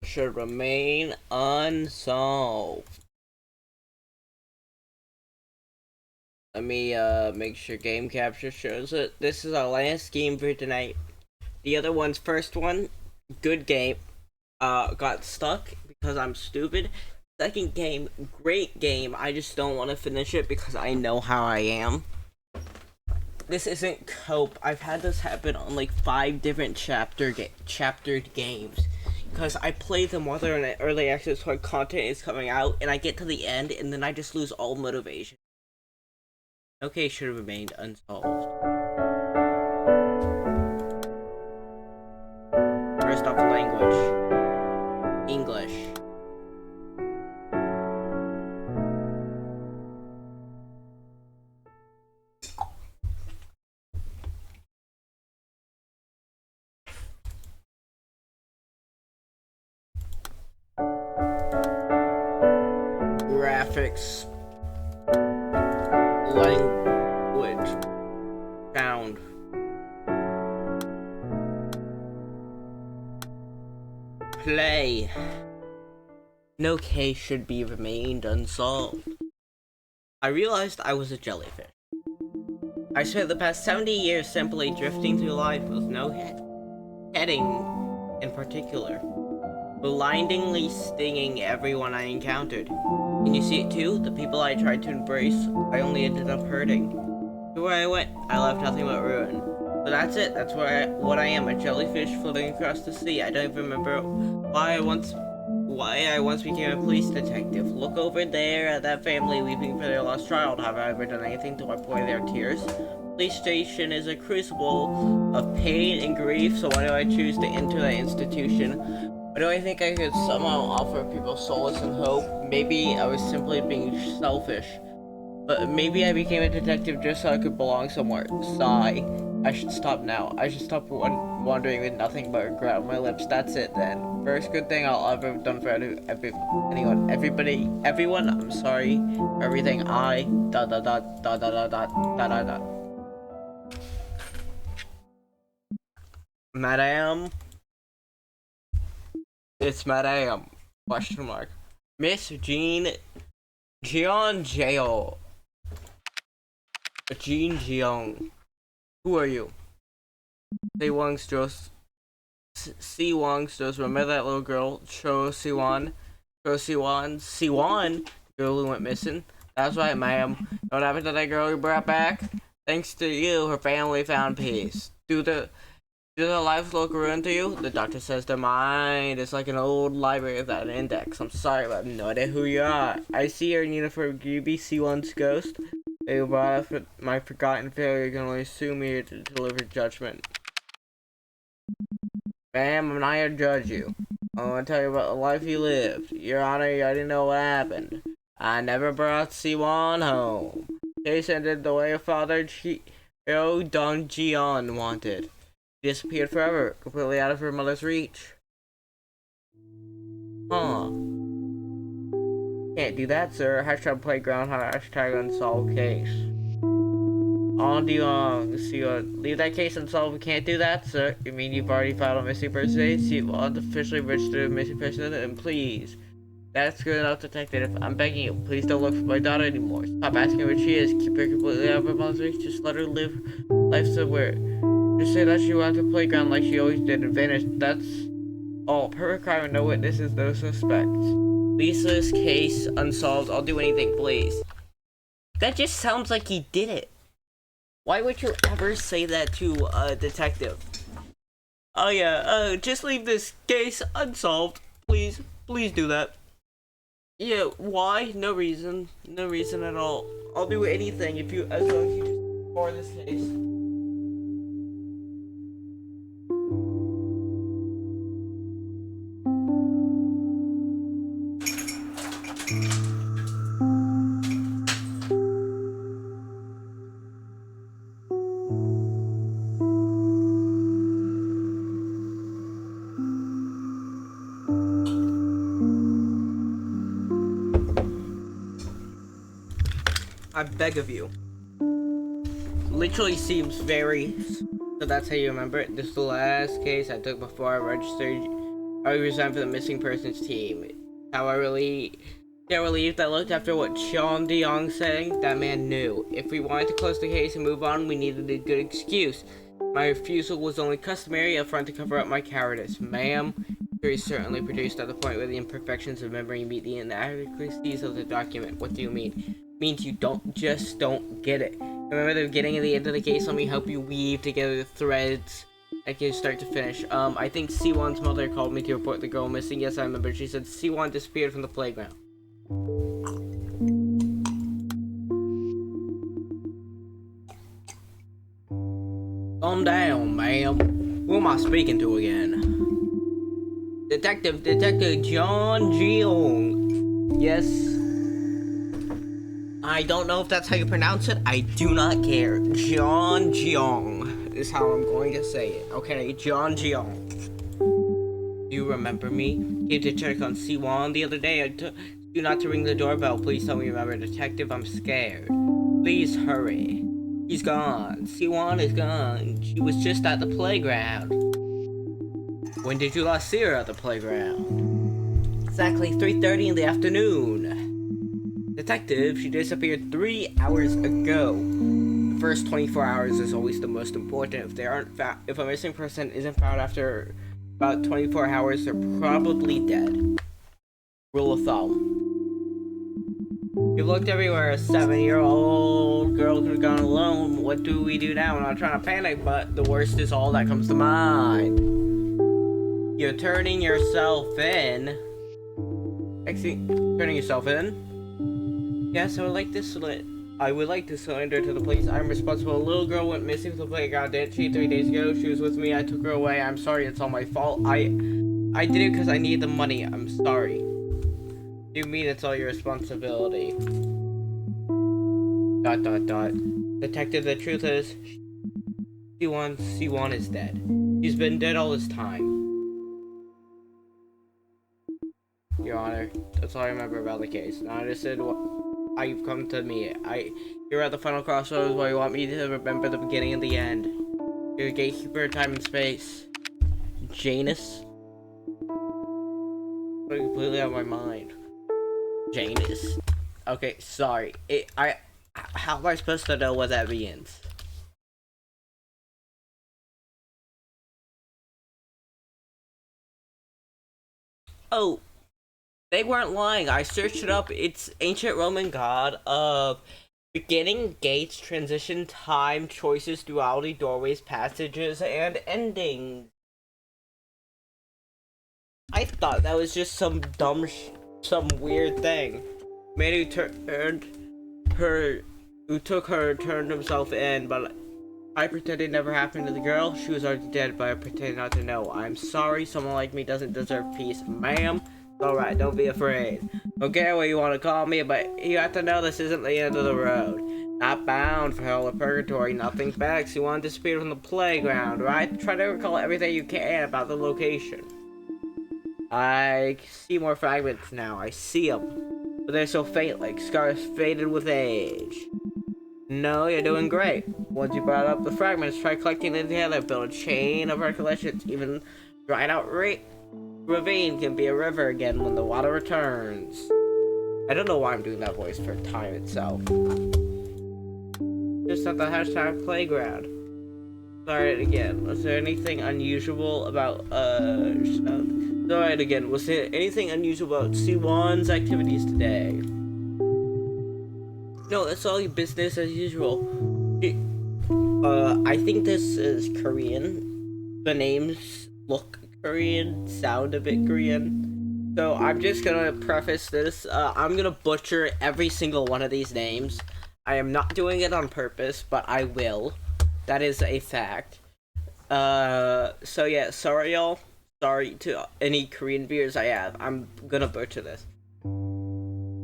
should remain unsolved. Let me make sure game capture shows it. This is our last game for tonight. The other one's first one, good game. Got stuck because I'm stupid. Second game, great game. I just don't want to finish it because I know how I am. This isn't cope. I've had this happen on like 5 different chaptered games. Because I play them while they're in early access where content is coming out, and I get to the end, and then I just lose all motivation. Okay, should have remained unsolved. First off, language. English. Graphics. Language. Sound. Play. No case should be remained unsolved. I realized I was a jellyfish. I spent the past 70 years simply drifting through life with no heading in particular, blindingly stinging everyone I encountered. And you see it too? The people I tried to embrace, I only ended up hurting. Where I went, I left nothing but ruin. But that's it. That's what I am, a jellyfish floating across the sea. I don't even remember why I once became a police detective. Look over there at that family weeping for their lost child. Have I ever done anything to wipe away their tears? Police station is a crucible of pain and grief, so why do I choose to enter that institution? Why do I think I could somehow offer people solace and hope? Maybe I was simply being selfish. But maybe I became a detective just so I could belong somewhere. Sigh. I should stop now. I should stop wandering with nothing but regret on my lips. That's it then. First good thing I'll ever have done for everyone. I'm sorry for everything Madame. It's Madame. Question mark. Miss Jean Jeong. Jean Jeong. Who are you? Si Wong's remember that little girl, Cho Siwon? Siwon? Girl who went missing? That's right, ma'am. What happened to that girl you brought back? Thanks to you, her family found peace. Do the lives look ruined to you? The doctor says their mind is like an old library without an index. I'm sorry, but I have no idea who you are. I see you're in uniform. Could you be C1's ghost? They brought up my forgotten failure. You can only assume me to deliver judgment. Ma'am, I'm not here to judge you. I want to tell you about the life you lived. Your Honor, you already know what happened. I never brought Siwon home. Case ended the way your father, Chio Dong-jion, wanted. She disappeared forever, completely out of her mother's reach. Huh. Can't do that, sir. Hashtag playground, hashtag unsolved case. On leave that case unsolved. We can't do that, sir. You mean you've already filed a missing person case? You've officially registered a missing person, and please. That's good enough, detective. I'm begging you, please don't look for my daughter anymore. Stop asking where she is. Keep her completely out of her mother's reach. Just let her live life somewhere. Just say that she went to the playground like she always did and vanished. That's all. Perfect crime, no witnesses, no suspects. Lisa's case unsolved. I'll do anything, please. That just sounds like he did it. Why would you ever say that to a detective? Oh yeah, just leave this case unsolved. Please, please do that. Yeah, why? No reason. No reason at all. I'll do anything as long as you just for this case. I beg of you. Literally seems very... So that's how you remember it. This is the last case I took before I registered. I resigned for the missing persons team. How I really They're relieved I looked after what John DeYoung saying. That man knew. If we wanted to close the case and move on, we needed a good excuse. My refusal was only customary, a front to cover up my cowardice. Ma'am, jury certainly produced at the point where the imperfections of memory meet the inadequacies of the document. What do you mean? Means you don't get it. Remember the beginning and the end of the case? Let me help you weave together the threads. I can start to finish. I think Siwon's mother called me to report the girl missing. Yes, I remember. She said Siwon disappeared from the playground. Calm down, ma'am. Who am I speaking to again? Detective John Jeong. Yes. I don't know if that's how you pronounce it. I do not care. John Jeong is how I'm going to say it. Okay, John Jeong. Do you remember me? Came to check on Siwon the other day. I told you not to ring the doorbell. Please tell me you remember. Detective, I'm scared. Please hurry. He's gone. Siwon is gone. She was just at the playground. When did you last see her at the playground? Exactly 3:30 in the afternoon. Detective, she disappeared 3 hours ago. The first 24 hours is always the most important. If a missing person isn't found after about 24 hours, they're probably dead. Rule of thumb. You looked everywhere. A 7-year-old girl could have gone alone. What do we do now? I'm not trying to panic, but the worst is all that comes to mind. You're turning yourself in. Turning yourself in? Yes, I would like to surrender to the police. I'm responsible. A little girl went missing from the playground, didn't she? 3 days ago. She was with me. I took her away. I'm sorry. It's all my fault. I did it because I need the money. I'm sorry. You mean it's all your responsibility? ... Detective, the truth is, Siwon is dead. She's been dead all this time. Your Honor, that's all I remember about the case. Now I understood what you've come to me. You're at the final crossroads where you want me to remember the beginning and the end. You're a gatekeeper of time and space. Janus? I'm completely out of my mind. Janus. Okay, sorry. How am I supposed to know what that means? Oh, they weren't lying. I searched it up. It's ancient Roman god of beginning, gates, transition, time, choices, duality, doorways, passages, and endings. I thought that was just some some weird thing. Man who took her turned himself in, but I pretended it never happened to the girl. She was already dead, but I pretended not to know. I'm sorry. Someone like me doesn't deserve peace, ma'am. Alright, don't be afraid. Don't care what you want to call me, but you have to know this isn't the end of the road. Not bound for hell or purgatory, nothing's back. Siwon disappeared from the playground, right? Try to recall everything you can about the location. I see more fragments now. I see them. But they're so faint, like scars faded with age. No, you're doing great. Once you brought up the fragments, try collecting them together, build a chain of recollections. Even dried out ravine can be a river again when the water returns. I don't know why I'm doing that voice for time itself. Just at the hashtag playground. Sorry again. Was there anything unusual about Sorry again. Was there anything unusual about Siwon's activities today? No, that's all your business as usual. I think this is Korean. The names look Korean, sound a bit Korean. So I'm just gonna preface this. I'm gonna butcher every single one of these names. I am not doing it on purpose, but I will. That is a fact. So yeah, sorry y'all. Sorry to any Korean viewers I have. I'm gonna butcher this.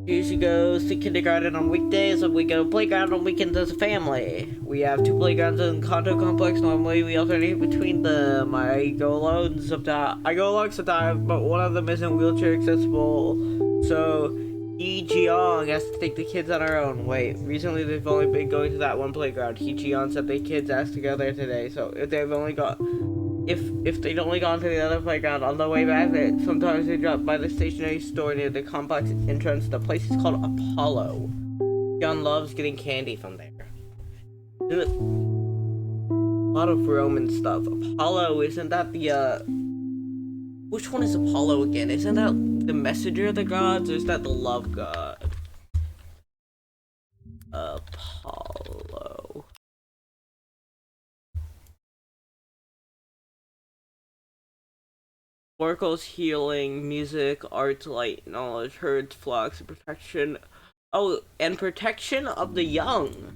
Here she goes to kindergarten on weekdays, and we go to playground on weekends as a family. We have 2 playgrounds in the condo complex. Normally we alternate between them. I go along sometimes, but one of them isn't wheelchair accessible. So Hee-jeong has to take the kids on her own. Wait, recently they've only been going to that one playground. Hee-jeong said the kids asked to go there today, so if they've only got if they'd only gone to the other playground on the way back, sometimes they drop by the stationery store near the complex entrance. The place is called Apollo. John loves getting candy from there. A lot of Roman stuff. Apollo, isn't that the which one is Apollo again? Isn't that the messenger of the gods, or is that the love god? Apollo. Oracles, healing, music, arts, light, knowledge, herds, flocks, and protection. Oh, and protection of the young.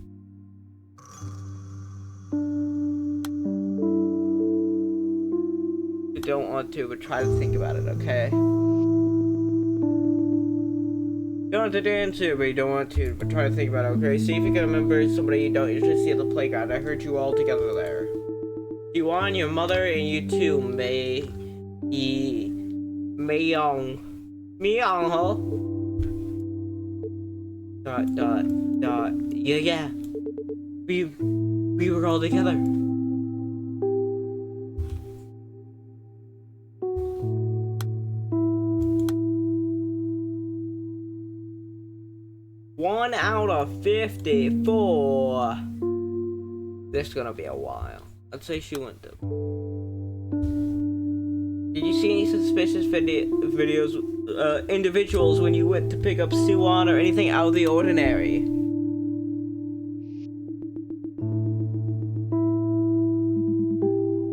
You don't want to, but try to think about it, okay? You don't have to dance to, but you don't want to, but try to think about it, okay? See if you can remember somebody you don't usually see at the playground. I heard you all together there. Yuan, your mother, and you too, Myeong, huh? ... Yeah. We were all together. One out of 54. This is gonna be a while. I'd say she went to. Did you see any suspicious individuals when you went to pick up Siwon, or anything out of the ordinary?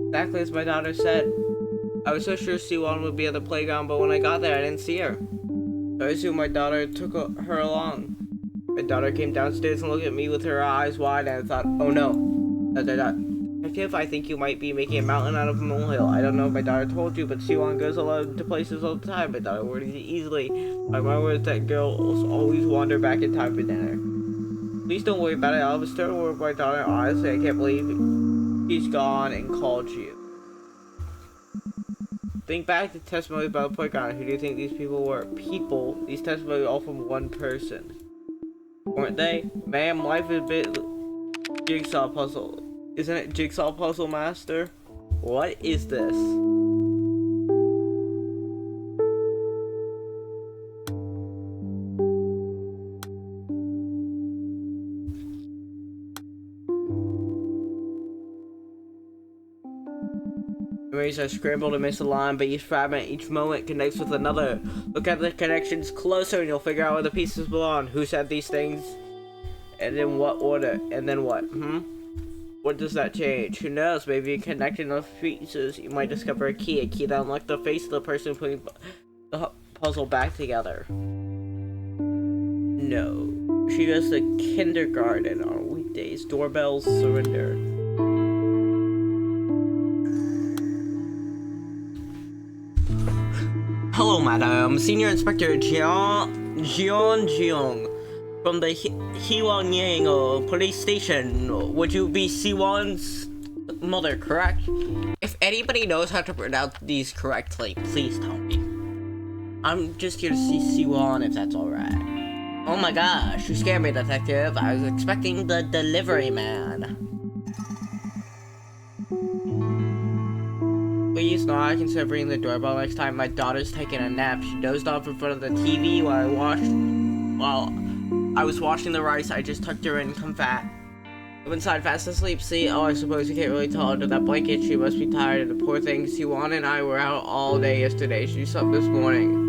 Exactly as my daughter said. I was so sure Siwon would be at the playground, but when I got there, I didn't see her. So I assumed my daughter took her along. My daughter came downstairs and looked at me with her eyes wide, and I thought, oh no. Detective, I think you might be making a mountain out of a molehill. I don't know if my daughter told you, but Siwon goes alone to places all the time. My daughter worries easily. By my words, that girls always wander back in time for dinner. Please don't worry about it. I was still worried about my daughter. Honestly, I can't believe she's gone and called you. Think back to testimony about the playground. Who do you think these people were? People. These testimonies all from one person. Weren't they? Ma'am, life is a bit jigsaw puzzle. Isn't it Jigsaw Puzzle Master? What is this? Memories are scrambled and misaligned, but each fragment, each moment connects with another. Look at the connections closer and you'll figure out where the pieces belong. Who said these things? And in what order? And then what? What does that change? Who knows? Maybe connecting those pieces, you might discover a key that unlocks the face of the person putting the puzzle back together. No. She goes to kindergarten on weekdays. Doorbells surrender. Hello, madam. Senior Inspector Jeong from the Hwanghae police station. Would you be Siwon's mother, correct? If anybody knows how to pronounce these correctly, please tell me. I'm just here to see Siwon, if that's alright. Oh my gosh, you scared me, detective. I was expecting the delivery man. Please, no, I consider ringing the doorbell next time. My daughter's taking a nap. She dozed off in front of the TV while I was washing the rice. I just tucked her in, come fat. I'm inside fast asleep. See, oh, I suppose you can't really tell under that blanket. She must be tired, and the poor thing. Siwon and I were out all day yesterday. She slept this morning.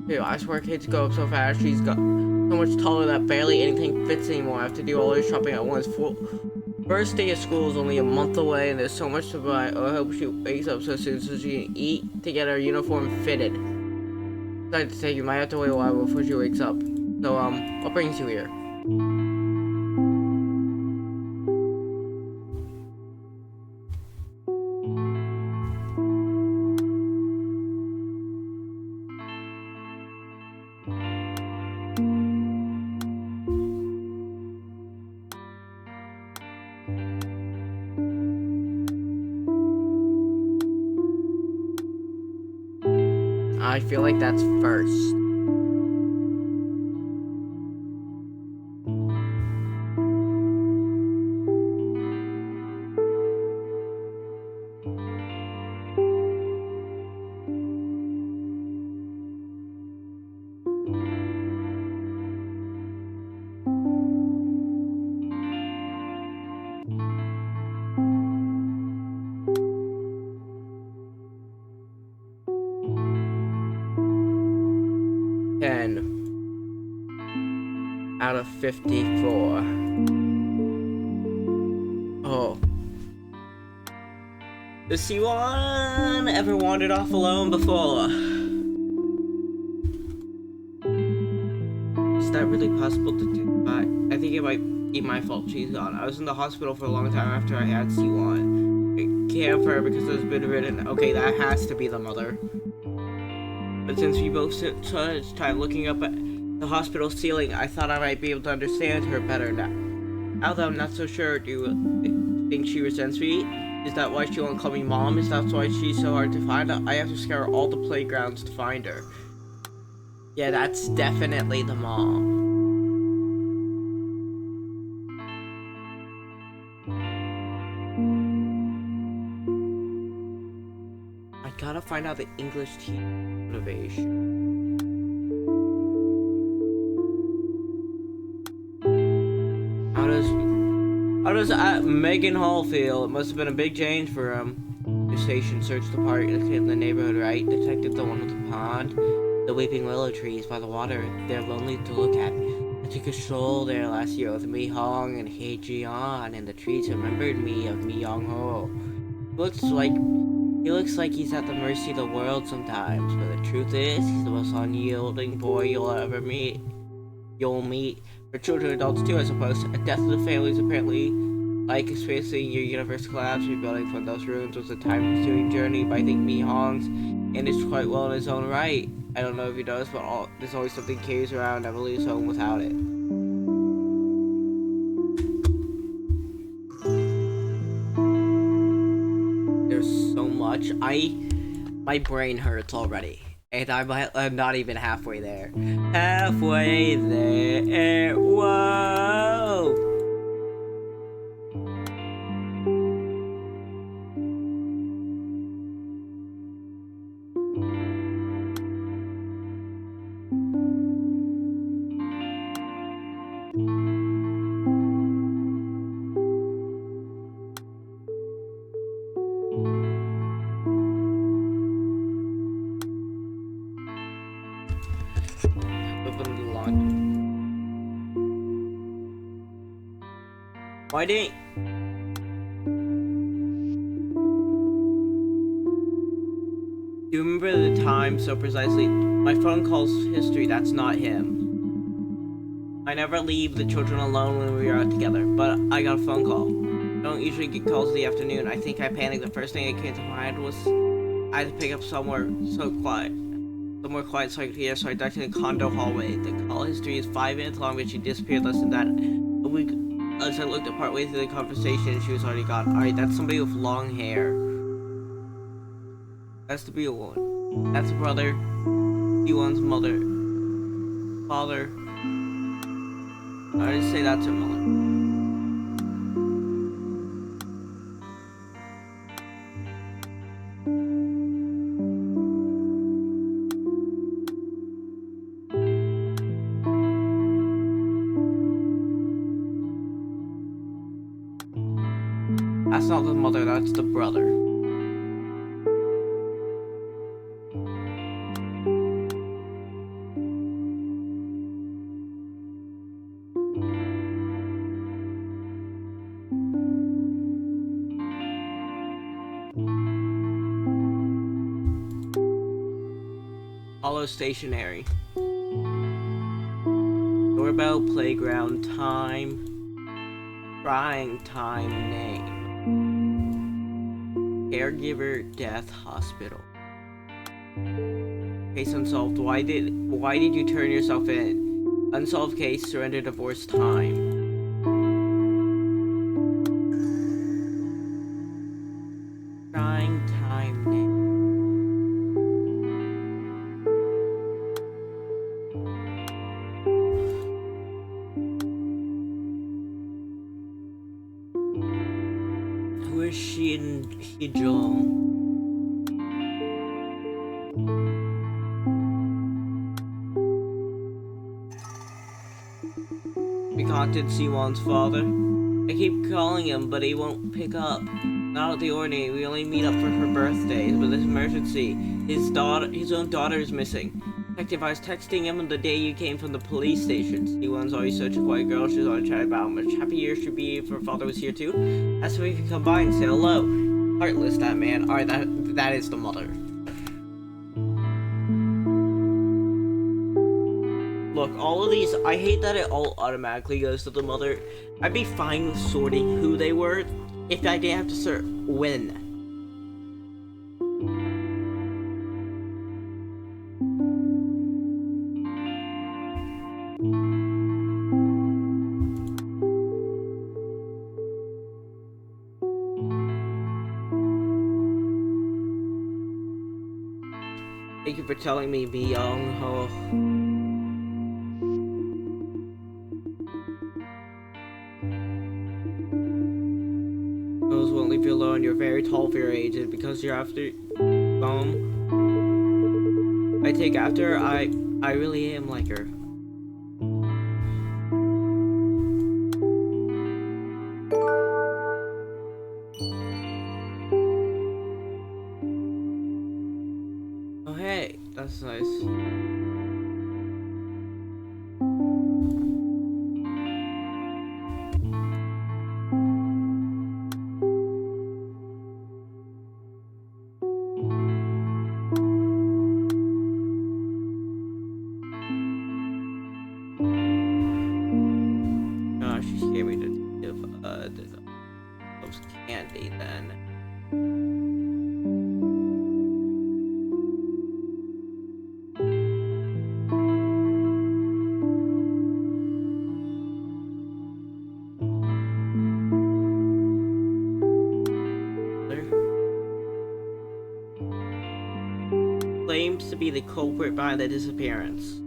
Dude, I swear kids go up so fast. She's got so much taller that barely anything fits anymore. I have to do all this shopping at once. First day of school is only a month away, and there's so much to buy. Oh, I hope she wakes up so soon so she can eat to get her uniform fitted. Decided to say you might have to wait a while before she wakes up. So, what brings you here? I feel like that's first. 1 out of 54. Oh. Does C1 ever wandered off alone before? Is that really possible to do? I think it might be my fault she's gone. I was in the hospital for a long time after I had C1. I can't for her because it was bedridden. Okay, that has to be the mother. But since we both spent so much time looking up at the hospital ceiling, I thought I might be able to understand her better now. Although I'm not so sure, do you think she resents me? Is that why she won't call me mom? Is that why she's so hard to find? I have to scour all the playgrounds to find her. Yeah, that's definitely the mom. I gotta find out the English teacher motivation. How does Megan Hall feel? It must have been a big change for him. The station searched the park in the neighborhood, right? Detected the one with the pond, the weeping willow trees by the water. They're lonely to look at. I took a stroll there last year with Mi Hong and Hye Ji-yeon, and the trees remembered me of Mi Young Ho. He looks like he's at the mercy of the world sometimes, but the truth is, he's the most unyielding boy you'll meet. For children and adults too, I suppose. A death of the family is apparently like experiencing your universe collapse. Rebuilding from those ruins was a time-consuming journey, but I think Mi Hong's and it's quite well in his own right. I don't know if he does, but there's always something carries around. Never leaves home without it. There's so much. My brain hurts already. And I'm not even halfway there. Halfway there. Whoa! Why didn't... Do you remember the time so precisely? My phone calls history, that's not him. I never leave the children alone when we are out together, but I got a phone call. I don't usually get calls in the afternoon. I think I panicked. The first thing that came to mind was I had to pick up somewhere quiet so I could hear, so I ducked in the condo hallway. The call history is 5 minutes long, but she disappeared less than that. A week as I looked at partway through the conversation, she was already gone. Alright, that's somebody with long hair. Has to be a woman. That's a brother. T1's mother. Father. I just say that's her mother. That's not the mother, that's the brother. Hollow stationary. Doorbell, playground, time. Crying time, name. Caregiver, death, hospital. Case unsolved. Why did you turn yourself in? Unsolved case, surrender, divorce, time. Crying time, name. Who is she and Hee-jung? We contacted C1's father. I keep calling him, but he won't pick up. Not at the ordinary. We only meet up for her birthdays, but there's emergency. His own daughter is missing. Detective, I was texting him on the day you came from the police station. C1's always such a quiet girl. She's always chatting about how much happier she'd be if her father was here too. Asked if we could come by and say hello. Heartless, that man. Alright, that is the mother. Look, all of these, I hate that it all automatically goes to the mother. I'd be fine with sorting who they were if I didn't have to sort when. Thank you for telling me, Myung-ho. Those won't leave you alone. You're very tall for your age, and because you're after I take after her, I really am like her. Oh hey, that's nice. Candy then. Claims to be the culprit behind the disappearance.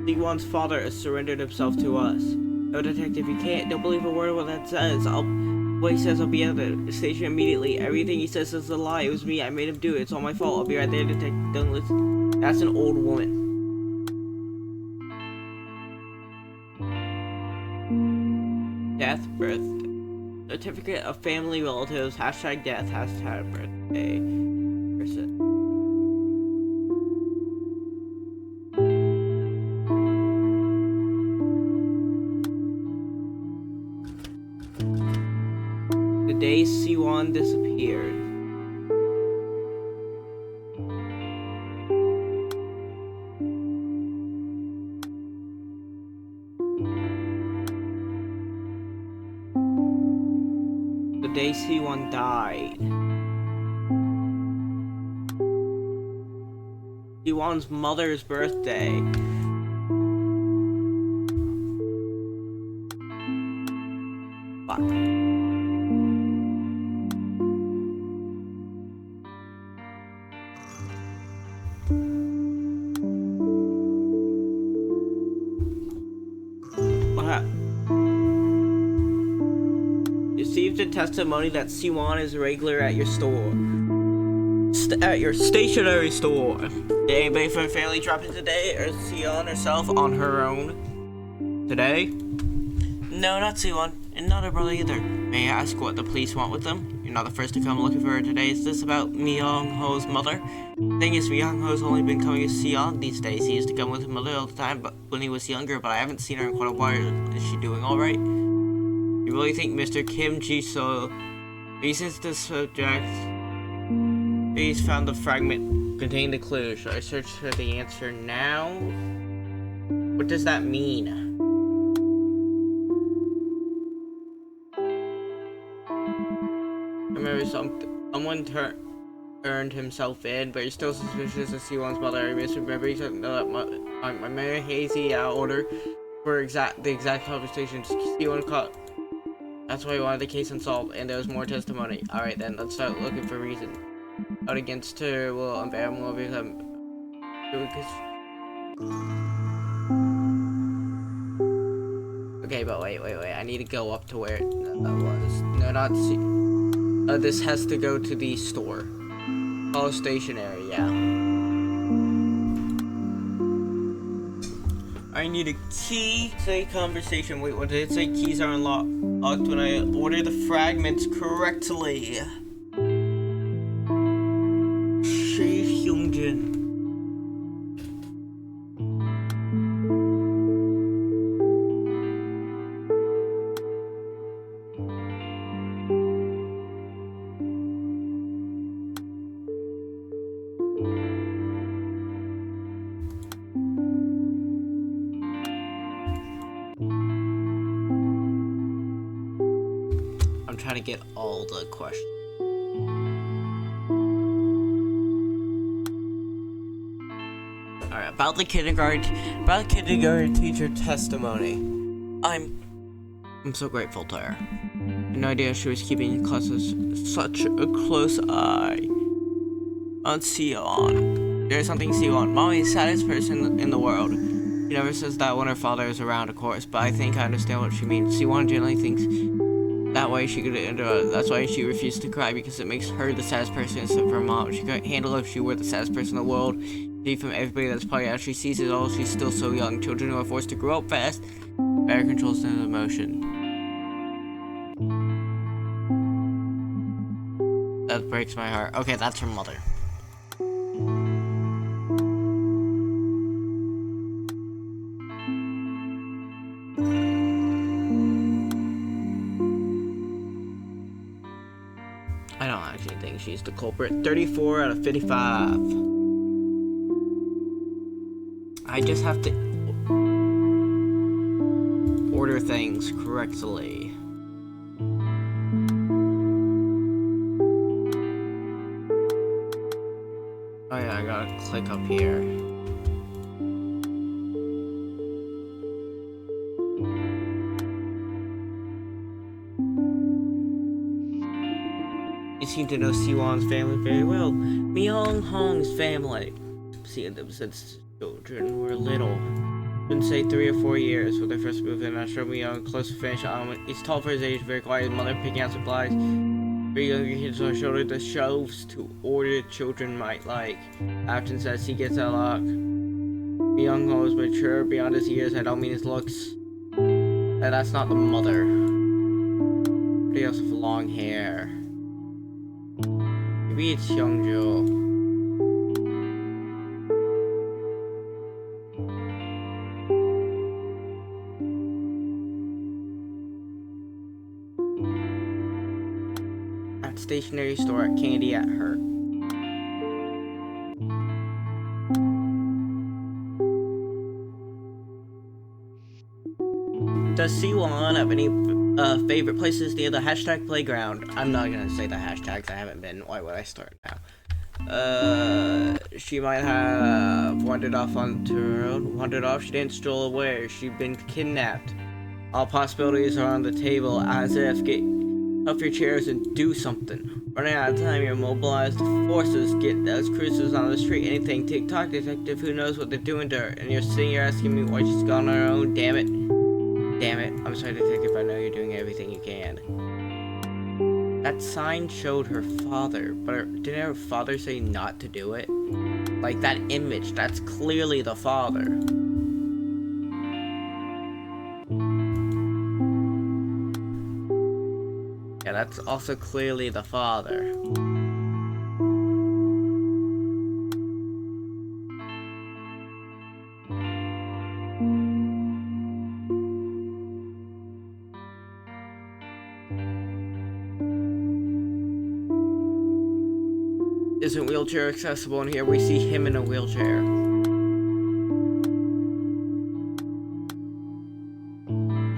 C1's father has surrendered himself to us. No, detective, you don't believe a word of what that says. What he says, I'll be at the station immediately. Everything he says is a lie. It was me. I made him do it. It's all my fault. I'll be right there, detective. Don't listen. That's an old woman. Death, birthday. Certificate of family relatives. Hashtag death. Hashtag birthday. Person. The day C1 disappeared. The day C1 died. C1's mother's birthday. Fuck. Received a testimony that C1 is a regular at your store. At your stationery store. Did anybody from the family drop in today, or C1 herself on her own? Today? No, not C1, and not her brother either. May I ask what the police want with them? You're not the first to come looking for her today. Is this about Myung-ho's mother? Thing is, Myung-ho's only been coming with C1 these days. He used to come with his mother all the time, but when he was younger, but I haven't seen her in quite a while. Is she doing alright? You really think Mr. Kim Ji-so reasons the subject? He's found the fragment containing the clue. Should I search for the answer now? What does that mean? I remember someone turned himself in, but he's still suspicious of C1's mother. I misremember something that my memory hazy order for the exact conversation C1 caught. That's why he wanted the case unsolved, and there was more testimony. Alright then, let's start looking for reason. Out against her will unbear more become. Okay, but wait. I need to go up to where it was. No, not see. This has to go to the store. Oh, stationery, yeah. I need a key. Say conversation. Wait, what did it say? Keys are unlocked when I order the fragments correctly. Hyung engine. I'm trying to get all the questions. Alright, about the kindergarten teacher testimony. I'm so grateful to her. I had no idea she was keeping classes such a close eye on Siwon. There's something Siwon. Mommy is the saddest person in the world. She never says that when her father is around, of course, but I think I understand what she means. Siwon generally thinks that way she could that's why she refused to cry, because it makes her the saddest person instead of her mom. She couldn't handle if she were the saddest person in the world. From everybody that's probably out, she sees it all. She's still so young. Children who are forced to grow up fast better controls their emotion. That breaks my heart. Okay, that's her mother. I don't actually think she's the culprit. 34 out of 55. I just have to order things correctly. Oh yeah, I gotta click up here. You seem to know Siwon's family very well. Myung Hong's family. Seeing them since children were little. Been say 3 or 4 years when they first moved in. I showed Myung close to finish on. He's tall for his age, very quiet. His mother picking out supplies. Three younger kids on shoulder the shelves to order children might like. Afton says he gets a lot. Myung Ho is mature beyond his years. I don't mean his looks. That's not the mother. Somebody else with long hair. Maybe it's Hyungjo. Stationery store at Candy at her. Does Siwon have any favorite places near the hashtag playground? I'm not gonna say the hashtags, I haven't been. Why would I start now? She might have wandered off onto her own. Wandered off? She didn't stroll away. She'd been kidnapped. All possibilities are on the table, as if get off your chairs and do something. Running out of time, you're mobilized forces, get those cruisers on the street, anything. TikTok detective, who knows what they're doing to her? And you're sitting here asking me why she's gone on her own. Damn it. Damn it. I'm sorry, detective, I know you're doing everything you can. That sign showed her father, but didn't her father say not to do it? Like, that image, that's clearly the father. Yeah, that's also clearly the father. Isn't wheelchair accessible in here? We see him in a wheelchair.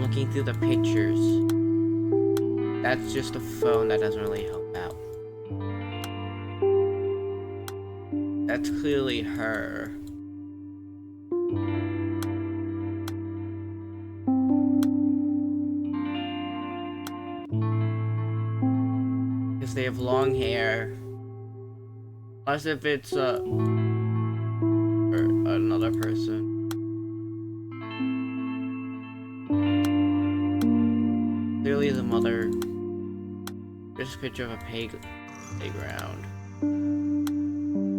Looking through the pictures. That's just a phone, that doesn't really help out. That's clearly her. Because they have long hair. As if it's or another person. Clearly the mother. Just a picture of a playground.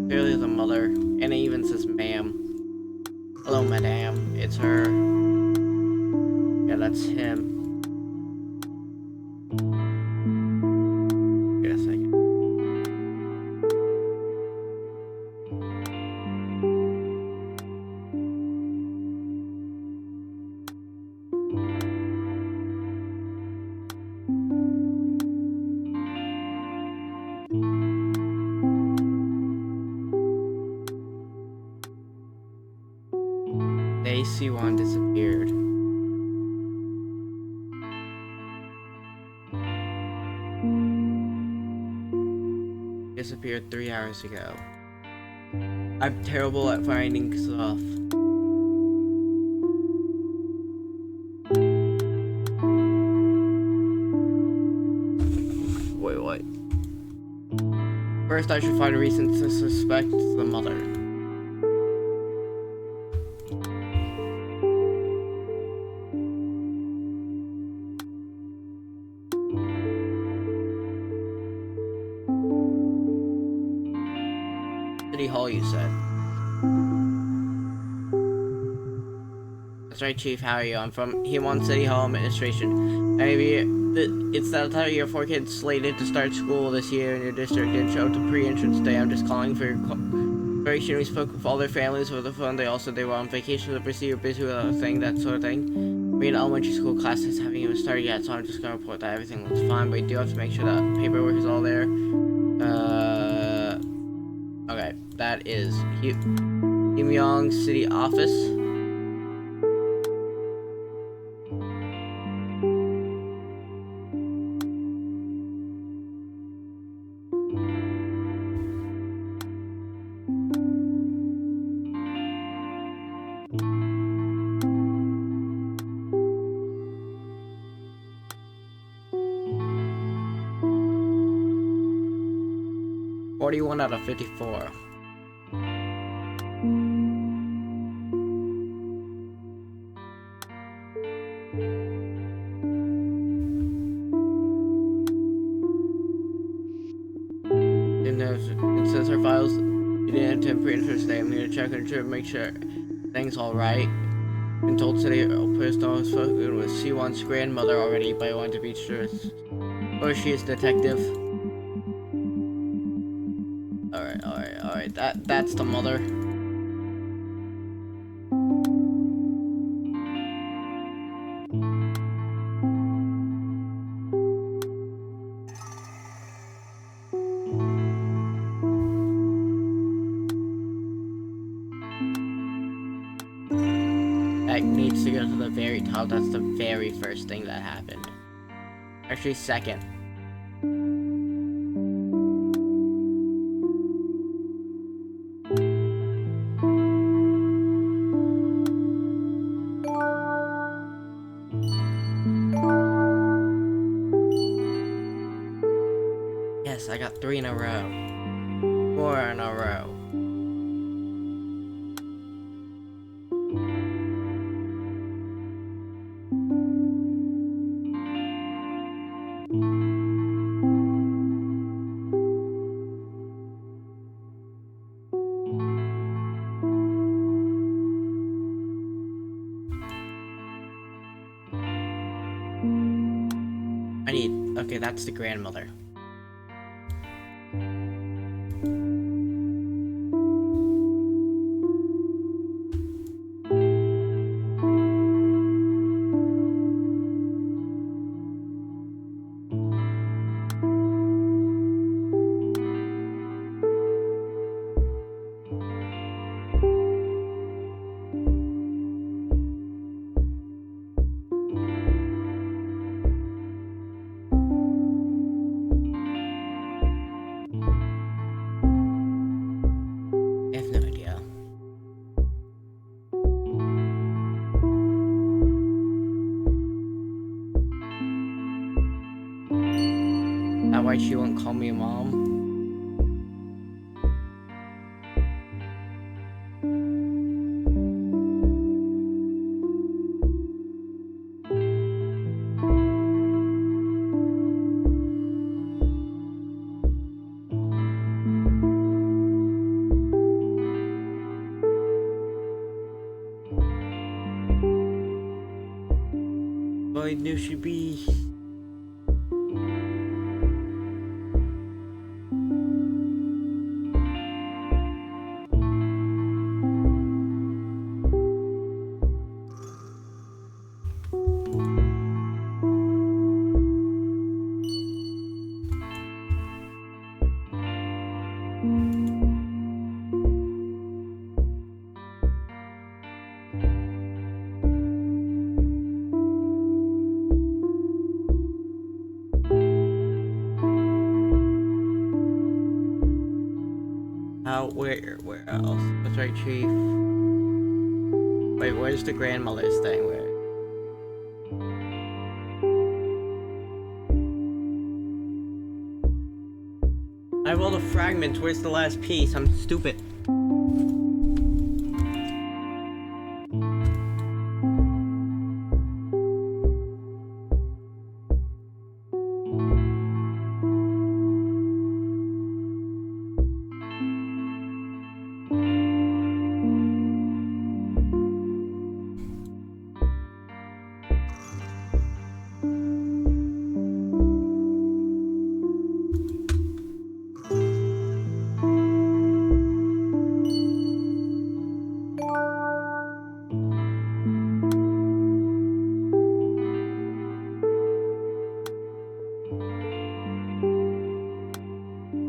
Clearly the mother. And it even says ma'am. Hello, madame. It's her. Yeah, that's him. Wait a second. Today, Siwon disappeared. Disappeared 3 hours ago. I'm terrible at finding stuff. Wait, what? First, I should find a reason to suspect the mother. City Hall, you said. That's right, Chief. How are you? I'm from Himon City Hall Administration. Maybe it's that time of year 4 kids slated to start school this year in your district didn't show up to pre-entrance day. I'm just calling for your cooperation. We spoke with all their families over the phone. They all said they were on vacation, overseas, or busy with other thing, that sort of thing. We in elementary school classes haven't even started yet, so I'm just gonna report that everything looks fine. But we do have to make sure that paperwork is all there. Okay, that is Himyong City Office. One out of 54. It says her files. You didn't have pre-entrance today. I'm here to check and make sure things all right. Been told today a person was spoken with Siwon's grandmother already, but I wanted to be sure. Or she is detective. Alright, that's the mother. That needs to go to the very top. That's the very first thing that happened. Actually, second. I got 3 in a row. 4 in a row. Okay, that's the grandmother. Why she won't call me mom? I knew she'd be. Where else? That's right, Chief. Wait, where's the grandmother's thing? Where? I have all the fragments. Where's the last piece? I'm stupid.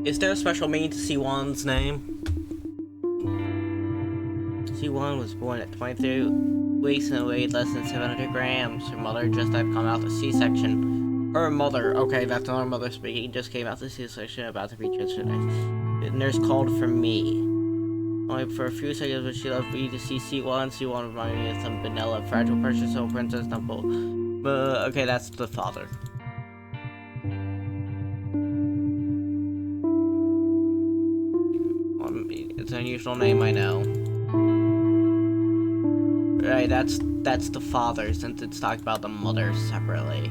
Is there a special meaning to C1's name? C1 was born at 23 weeks and weighed less than 700 grams. Her mother just had come out the C-section. Her mother, okay, that's not her mother speaking, just came out the C-section about to be transferred. The nurse called for me. Only for a few seconds, but she left me to see C1. C1 reminded me of some vanilla, fragile, precious soul princess temple. Okay, that's the father. It's an unusual name, I know. Right, that's the father, since it's talked about the mother separately.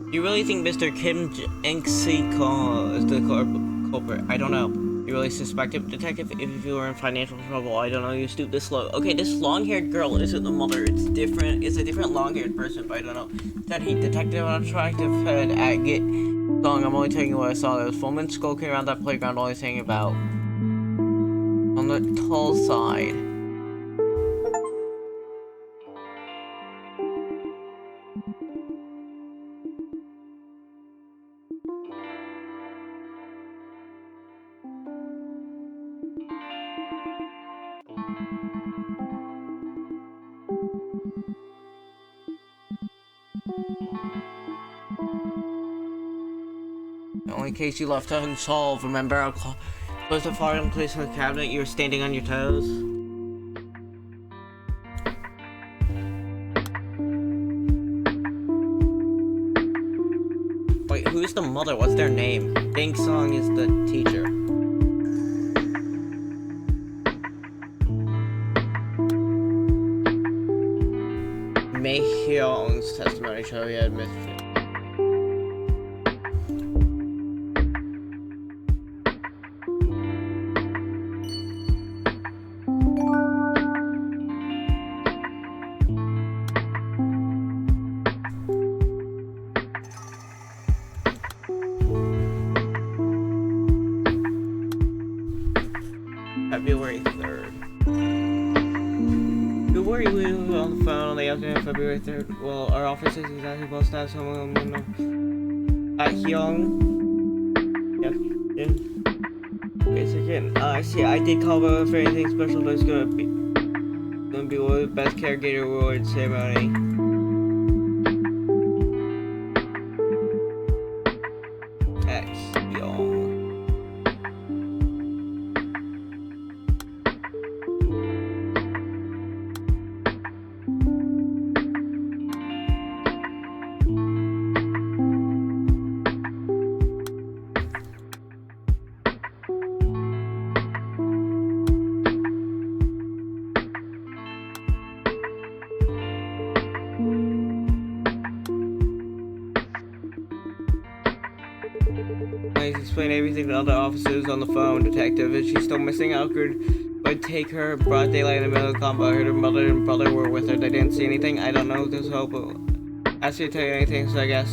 You really think Mr. Kim Jong-sik is the culprit? I don't know. You really suspect him, detective? If you were in financial trouble, I don't know, you stoop this slow. Okay, this long-haired girl isn't the mother. It's different. It's a different long-haired person, but I don't know. That he detected an attractive head at Get Song. I'm only telling you what I saw. There was Fulman skulking around that playground, only saying about on the tall side. In case you left unsolved, remember I'll close the file and place in the cabinet. You were standing on your toes. Wait, who's the mother? What's their name? Bing Song is the teacher. Mei Hyung's testimony showed he had misfit. February 3rd. Don't worry, we were on the phone on the afternoon of February 3rd. Well, our office is exactly close to someone Hyung. Yeah. Wait a second. See, I did call about for anything special. There's gonna be one of the best caregiver award ceremony. Explain everything to other officers on the phone. Detective, is she still missing? Alfred would take her broad daylight in the middle of the combo. I heard her mother and brother were with her. They didn't see anything. I don't know if there's hope. Asked you to tell you anything, so I guess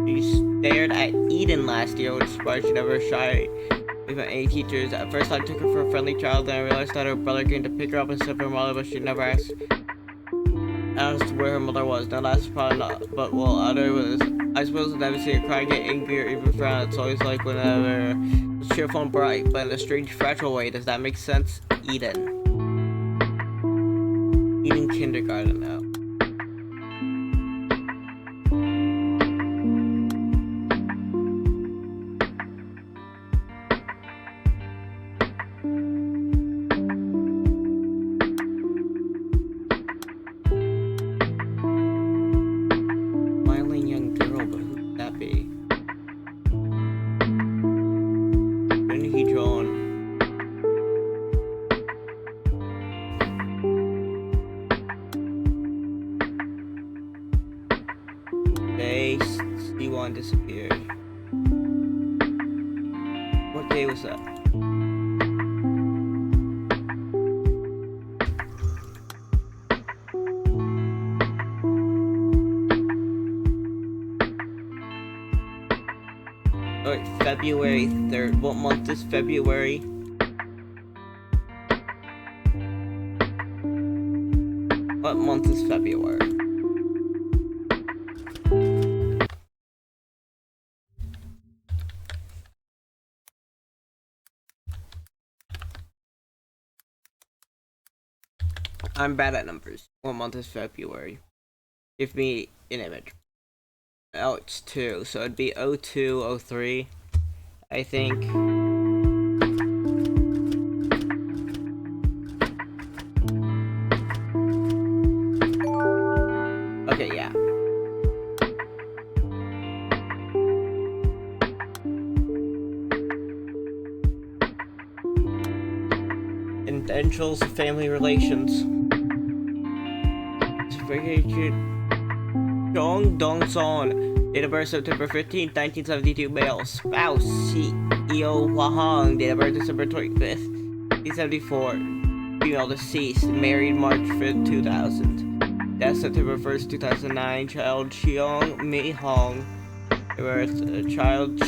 she stared at Eden last year, which is why she never shy. even 8 teachers. At first I took her for a friendly child, then I realized that her brother came to pick her up and sip her mother, but she never asked where her mother was. Now that's probably not, but well, other was, I suppose I've never seen her cry, get angry, or even frown. It's always like whenever it's cheerful and bright, but in a strange, fragile way. Does that make sense? Eden kindergarten now. Smiling young girl, but who could that be? When did he drawn? C1 disappeared. What day was that? Alright, February 3rd. What month is February? What month is February? I'm bad at numbers. What month is February? Give me an image. Oh, it's 2, so it'd be 02, 03, I think. Okay, yeah. Essentials of family relations. Jong Dong-son, date of birth September 15th, 1972, male. Spouse Eo Hwa-hong, date of birth December 25th, 1974, female. Deceased, married March 5th, 2000. Death September 1st, 2009. Child Cheong Mi-hong, birth child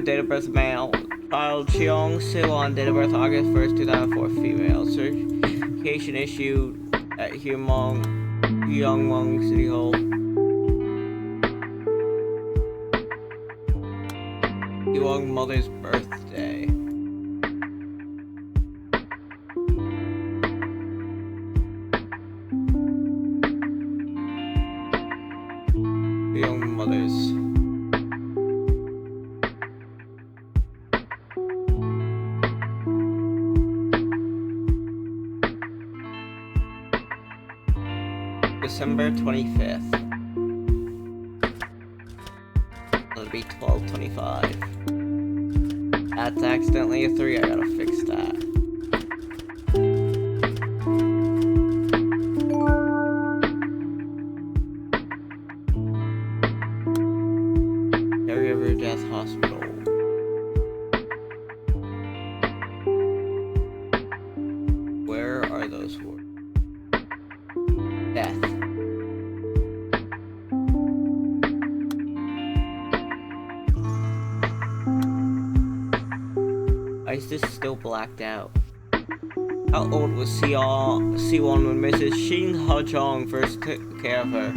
date of birth male. Child Cheong Si-won, date of birth August 1st, 2004, female. Certification issued at Hyungwong City Hall. Hyungwong mother's birthday. Hyungwong mother's. December 25th. That'll be 12/25. That's accidentally a 3. I gotta fix that. Caregiver Death Hospital. Where are those words? Death. Why is this still blacked out? How old was Si-won when Mrs. Shin Ha-jong first took care of her?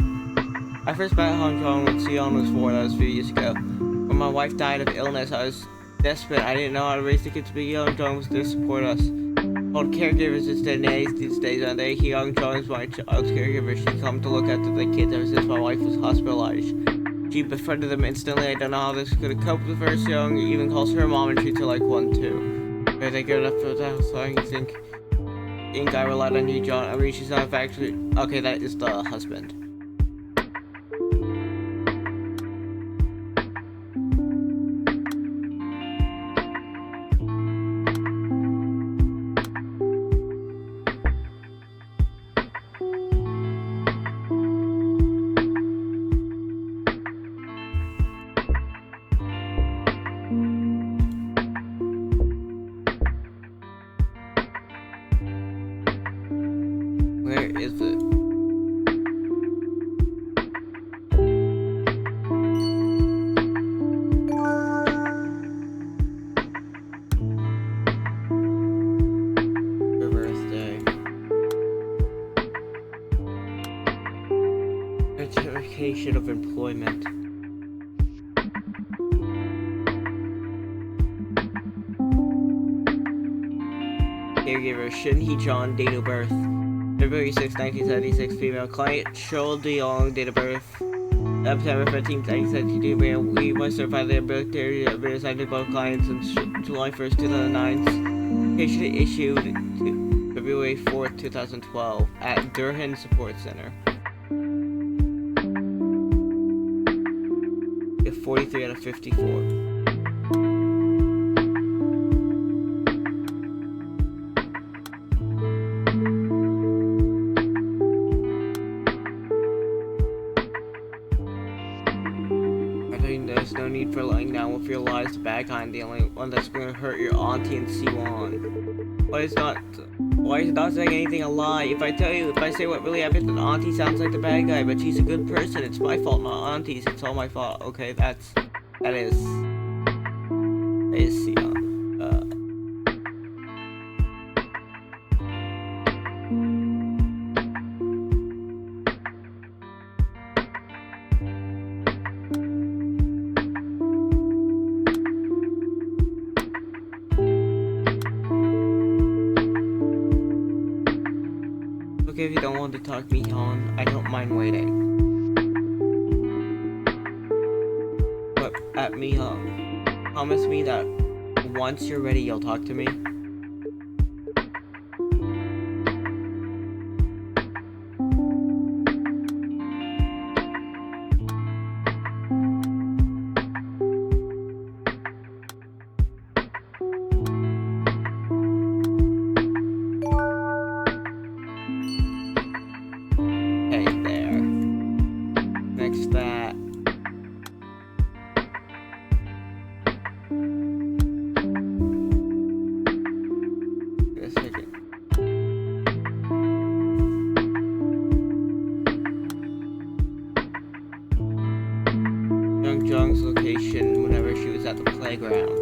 I first met Ha-jong when Si-won was 4. That was a few years ago. When my wife died of illness, I was desperate. I didn't know how to raise the kids, but Ha-jong was there to support us. Called caregivers instead these days, and they Ha-jong is my child's caregiver. She come to look after the kids ever since my wife was hospitalized. She befriended them instantly. I don't know how this could have coped with her. Young even calls her mom and treats her like one too. Are they good enough for that? So I think I relied on you, John. I mean, she's not actually. Okay, that is the husband. Where is it? Certification of employment. Caregiver Shin Hee-chan, date of birth February 6, 1976, female. Client Cheol De-young, date of birth September 15, 1972, male. We must certify the ability of assigned to both clients on July 1st, 2009. Patient issued February 4th, 2012 at Durhan Support Center. 43 out of 54. There's no need for lying down with your lies. The bad kind, the only one that's going to hurt your auntie and Siwon. Why is not saying anything a lie? If I say what really happened, then auntie sounds like the bad guy, but she's a good person. It's my fault, not auntie's. It's all my fault. Okay, that is Siwon. If you don't want to talk me on, I don't mind waiting. But at Mi-hung, promise me that once you're ready, you'll talk to me. Jung's location whenever she was at the playground.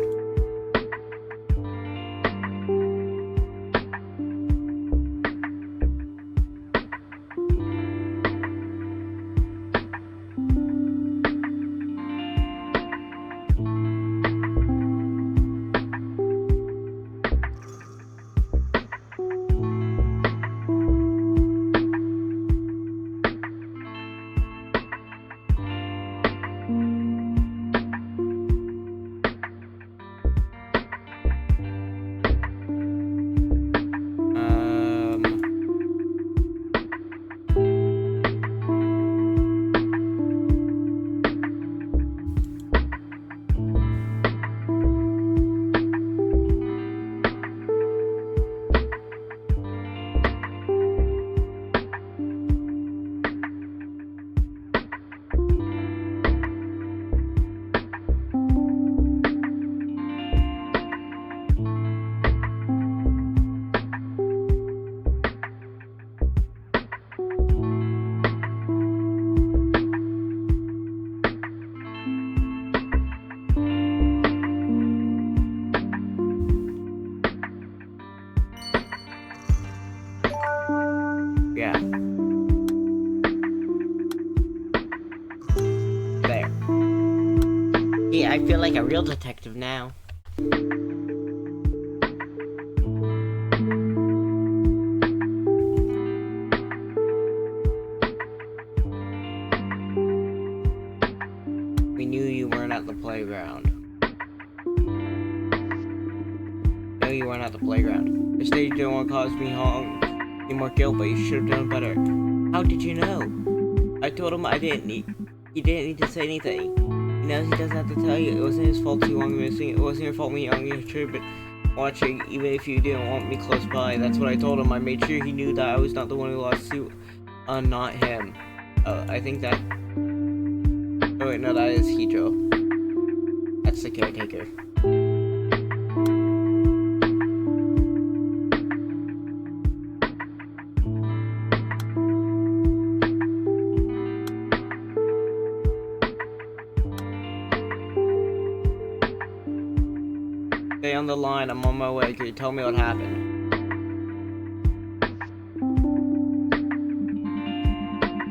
I feel like a real detective now. We knew you weren't at the playground. No, you weren't at the playground. Instead, you didn't want to cause Mi-hung any more guilt, but you should have done better. How did you know? I told him I didn't need. He didn't need to say anything. He knows he doesn't have to tell you. It wasn't his fault you were missing. It wasn't your fault Mi-hung. You should have been watching, even if you didn't want me close by. That's what I told him. I made sure he knew that I was not the one who lost you, not him. I think that. Oh wait, no, that is Hijo. That's the caretaker. Stay on the line, I'm on my way. Can you tell me what happened?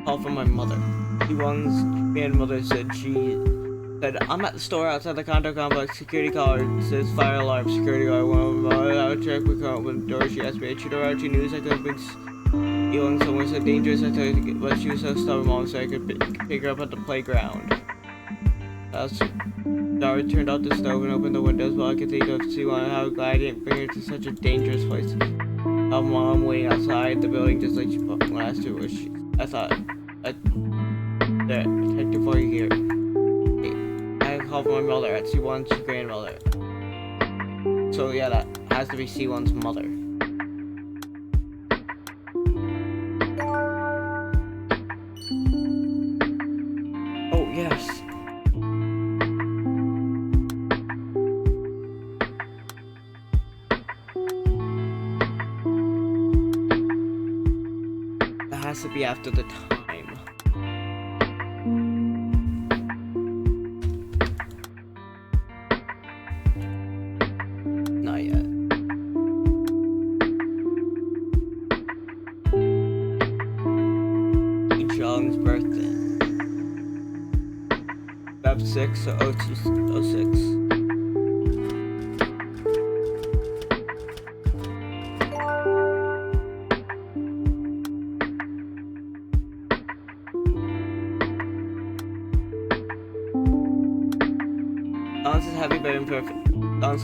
Call from my mother. C1's grandmother said I'm at the store outside the condo complex. Security caller says fire alarm. Security guard went out check. We can't open the door. She asked me, "Should I she news I could bring C1 somewhere so dangerous?" I told her to get, but she was so stubborn, Mom, so I could pick her up at the playground. Dara turned off the stove and opened the windows while I could think of C1 how glad I didn't bring her to such a dangerous place. Mom waiting outside the building just like she when I asked her where she. I thought, detective, are you here? I called my mother at C1's grandmother. So yeah, that has to be C1's mother. Oh yes. That has to be after the time. Not yet. Jung's birthday. Feb 6, so 06.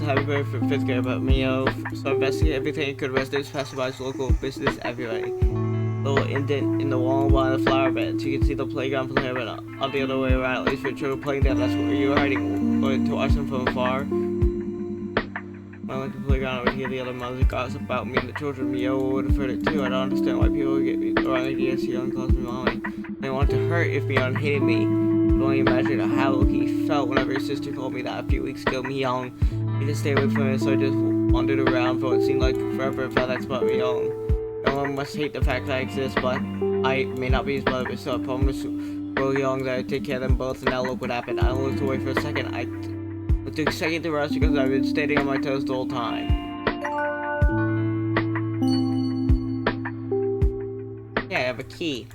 Happy birthday for 5th grade about Mio. So investigate everything could residents, passerbys, local business, everybody. Little indent in the wall behind the flower beds. You can see the playground player, but on the other way around, at least for children playing there. That's where you were hiding, to watch them from afar. When I went to the playground, I would hear the other mothers gossip about me and the children. Mio would have heard it too. I don't understand why people would get me the wrong idea. Sion calls me mommy. They want to hurt if Mion hated me. I can only imagine how he felt whenever his sister told me that a few weeks ago. Mion to stay away from it, so I just wandered around for what seemed like forever if that's about me young. No one must hate the fact that I exist, but I may not be his mother, but still I promise Will Young that I'd take care of them both, and now look what happened. I looked away for a second. I took a second to rest because I've been standing on my toes the whole time. Yeah, I have a key.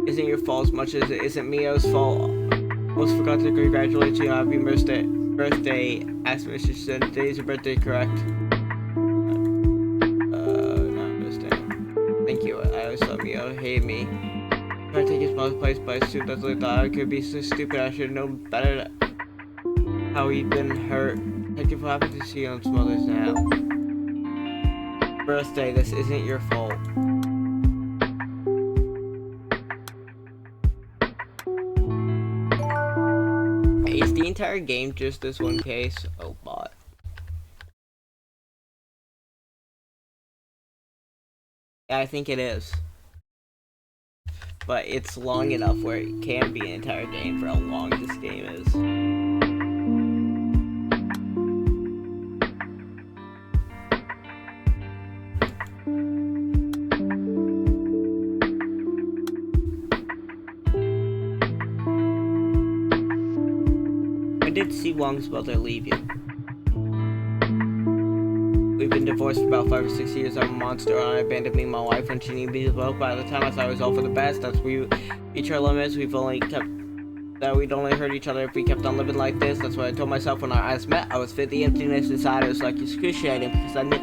Isn't your fault as much as it isn't Mio's fault. Almost forgot to congratulate you on happy birthday. Asked Mr. Sin. Today's your birthday, correct? Not understand. Thank you. I always thought Mio hated me. I tried to take his mother's place, but I assumed that's what I thought. I could be so stupid. I should have known better how he'd been hurt. Thank you for having to see Sion's mother's now. Birthday, this isn't your fault. Is the entire game just this one case? Oh, bot. Yeah, I think it is. But it's long enough where it can be an entire game for how long this game is. Did Si Wong's mother leave you? We've been divorced for about 5 or 6 years. I'm a monster and I abandoned me and my wife when she needed me as well. By the time I thought it was all for the best, that's we reach our limits. We'd only hurt each other if we kept on living like this. That's what I told myself when our eyes met. I was fit. The emptiness inside it was like excruciating because I knew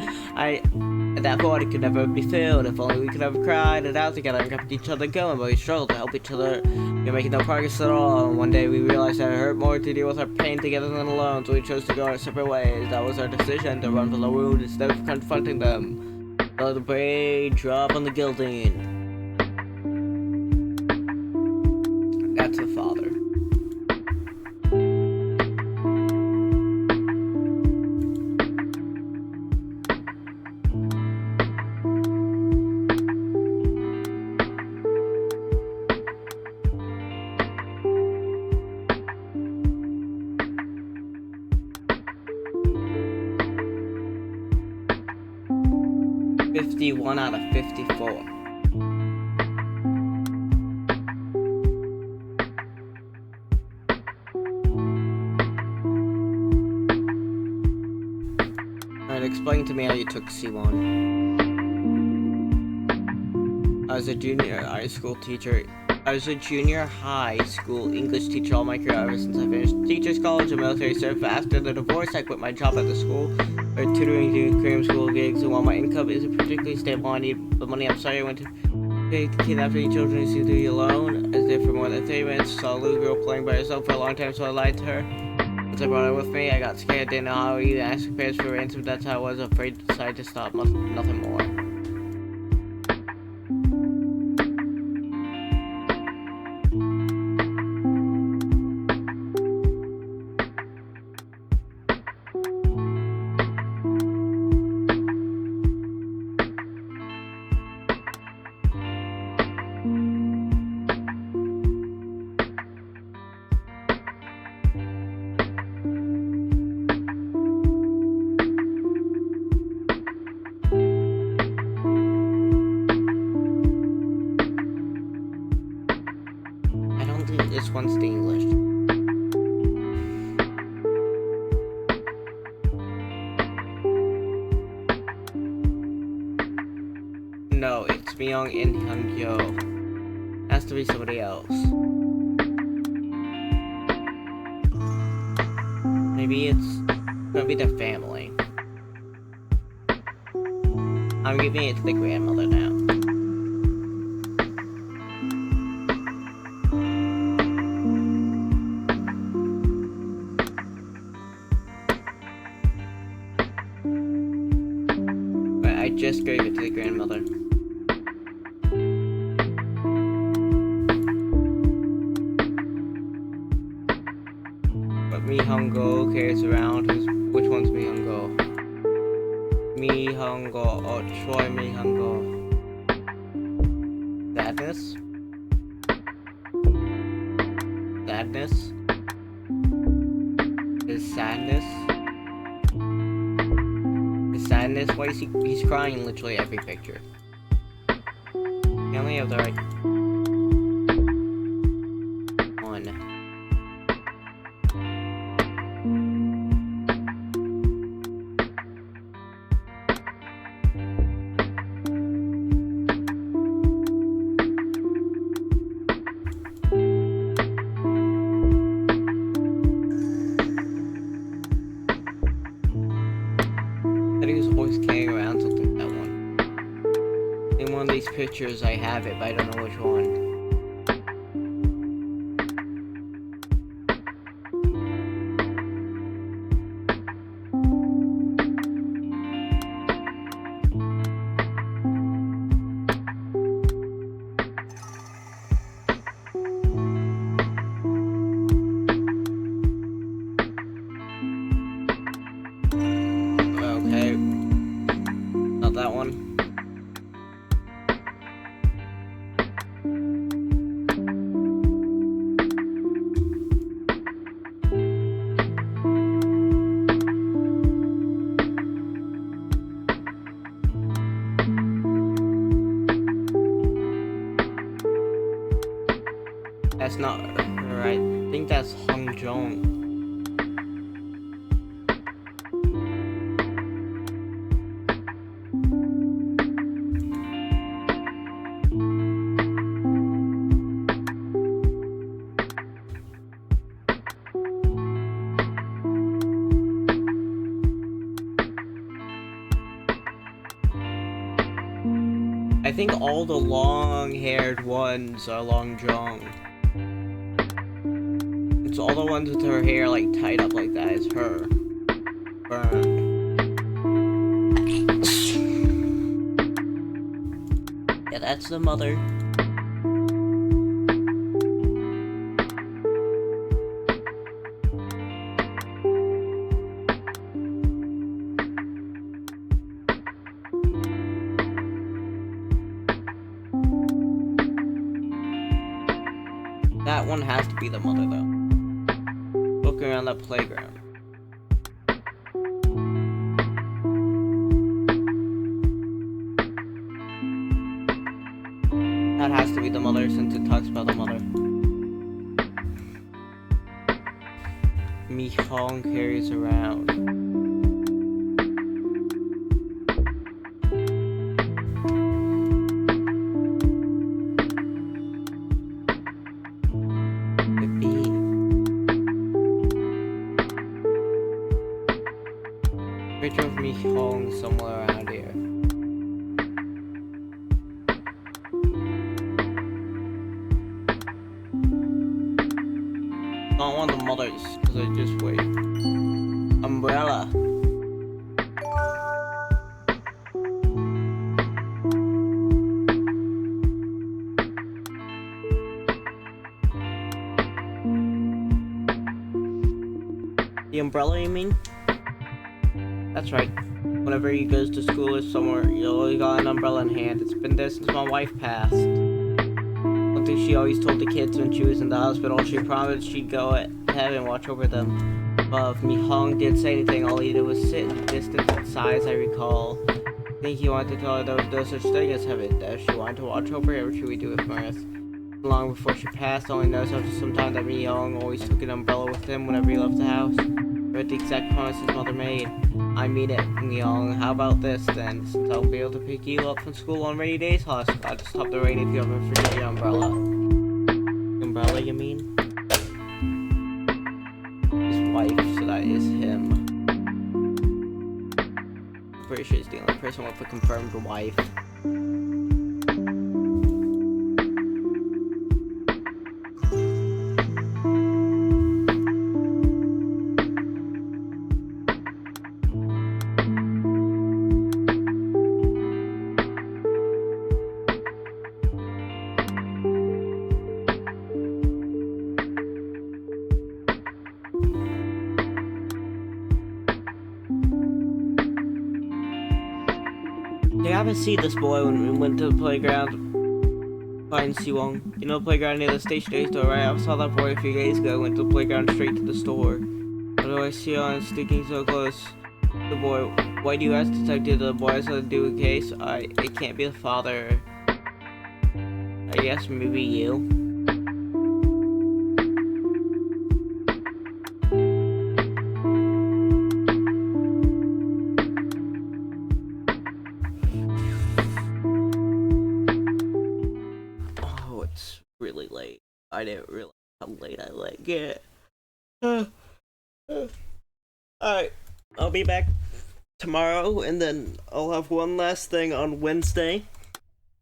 at that point it could never be filled. If only we could have cried it out together and kept each other going, but we struggled to help each other. We were making no progress at all, and one day we realized that it hurt more to deal with our pain together than alone, so we chose to go our separate ways. That was our decision, to run from the wound instead of confronting them. So the braid drop on the guillotine. That's the father. One out of 54. explain to me how you took C1. I was a junior high school English teacher all my career ever since I finished teachers college and military service. After the divorce, I quit my job at the school for tutoring, doing curriculum school gigs, and while my income isn't particularly stable, I need the money. I'm sorry I went to kidnapping children who seem to be alone. As if for more than 30 minutes, saw a little girl playing by herself for a long time, so I lied to her. Once I brought her with me, I got scared, didn't know how to eat, and asked her parents for ransom. That's how I was afraid to decide to stop, nothing more. This one's the English. No, it's Myung In Hyun-gyo. Has to be somebody else. Maybe it's gonna be their family. I'm giving it to the grandmother now. I just gave it to the grandmother. But Mi Hung-go carries around. Which one's Mi Hung-go? Mi Hung-go. Oh, Choi Mi Hung-go. Sadness? Sadness? Is sadness? Sadness? Why is he's crying in literally every picture? You only have the right one. Pictures I have it, but I don't know which one. Okay. Not that one. That's not right. I think that's Hong Jong. I think all the long-haired ones are Long Jong. It's all the ones with her hair like tied up like that is her. Burned. Yeah, that's the mother. That one has to be the mother, though. Look around that playground. That has to be the mother since it talks about the mother. Mi Hong carries around. not one of the mothers, because I just wait. Umbrella. The umbrella, you mean? That's right. Whenever he goes to school or somewhere, you always got an umbrella in hand. It's been there since my wife passed. One thing she always told the kids when she was in the hospital, she promised she'd go ahead and watch over them. But if Mi-hong didn't say anything, all he did was sit in the distance and sigh, as I recall. I think he wanted to tell her there was no such thing as heaven, that if she wanted to watch over her, she would do it from Earth. Long before she passed, I only noticed after some time that Mi-hong always took an umbrella with him whenever he left the house. Read the exact promise his mother made. I mean it, Mi-hong. How about this then? Since I'll be able to pick you up from school on rainy days, I'll just stop the rain if you ever forget your umbrella. Umbrella, you mean? His wife, so that is him. I'm pretty sure he's the only person with a confirmed wife. Yeah, I haven't seen this boy when we went to the playground. Find Siwong. You know the playground near the stationery store, right? I saw that boy a few days ago. Went to the playground straight to the store. What do I see on sticking so close? The boy. Why do you ask, Detective? The boy has to do a case. It can't be the father. I guess maybe you. Really late. I didn't realize how late I let get. Alright, I'll be back tomorrow, and then I'll have one last thing on Wednesday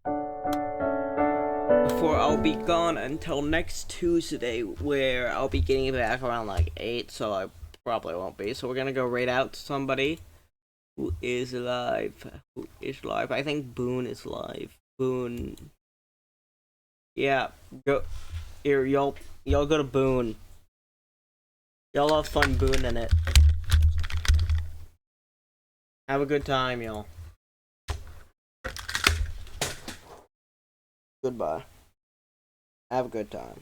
before I'll be gone until next Tuesday, where I'll be getting back around like 8, so I probably won't be. So we're gonna go raid out to somebody who is live. Who is live? I think Boone is live. Boone. Yeah, go here, y'all go to Boone. Y'all have fun booning it. Have a good time, y'all. Goodbye. Have a good time.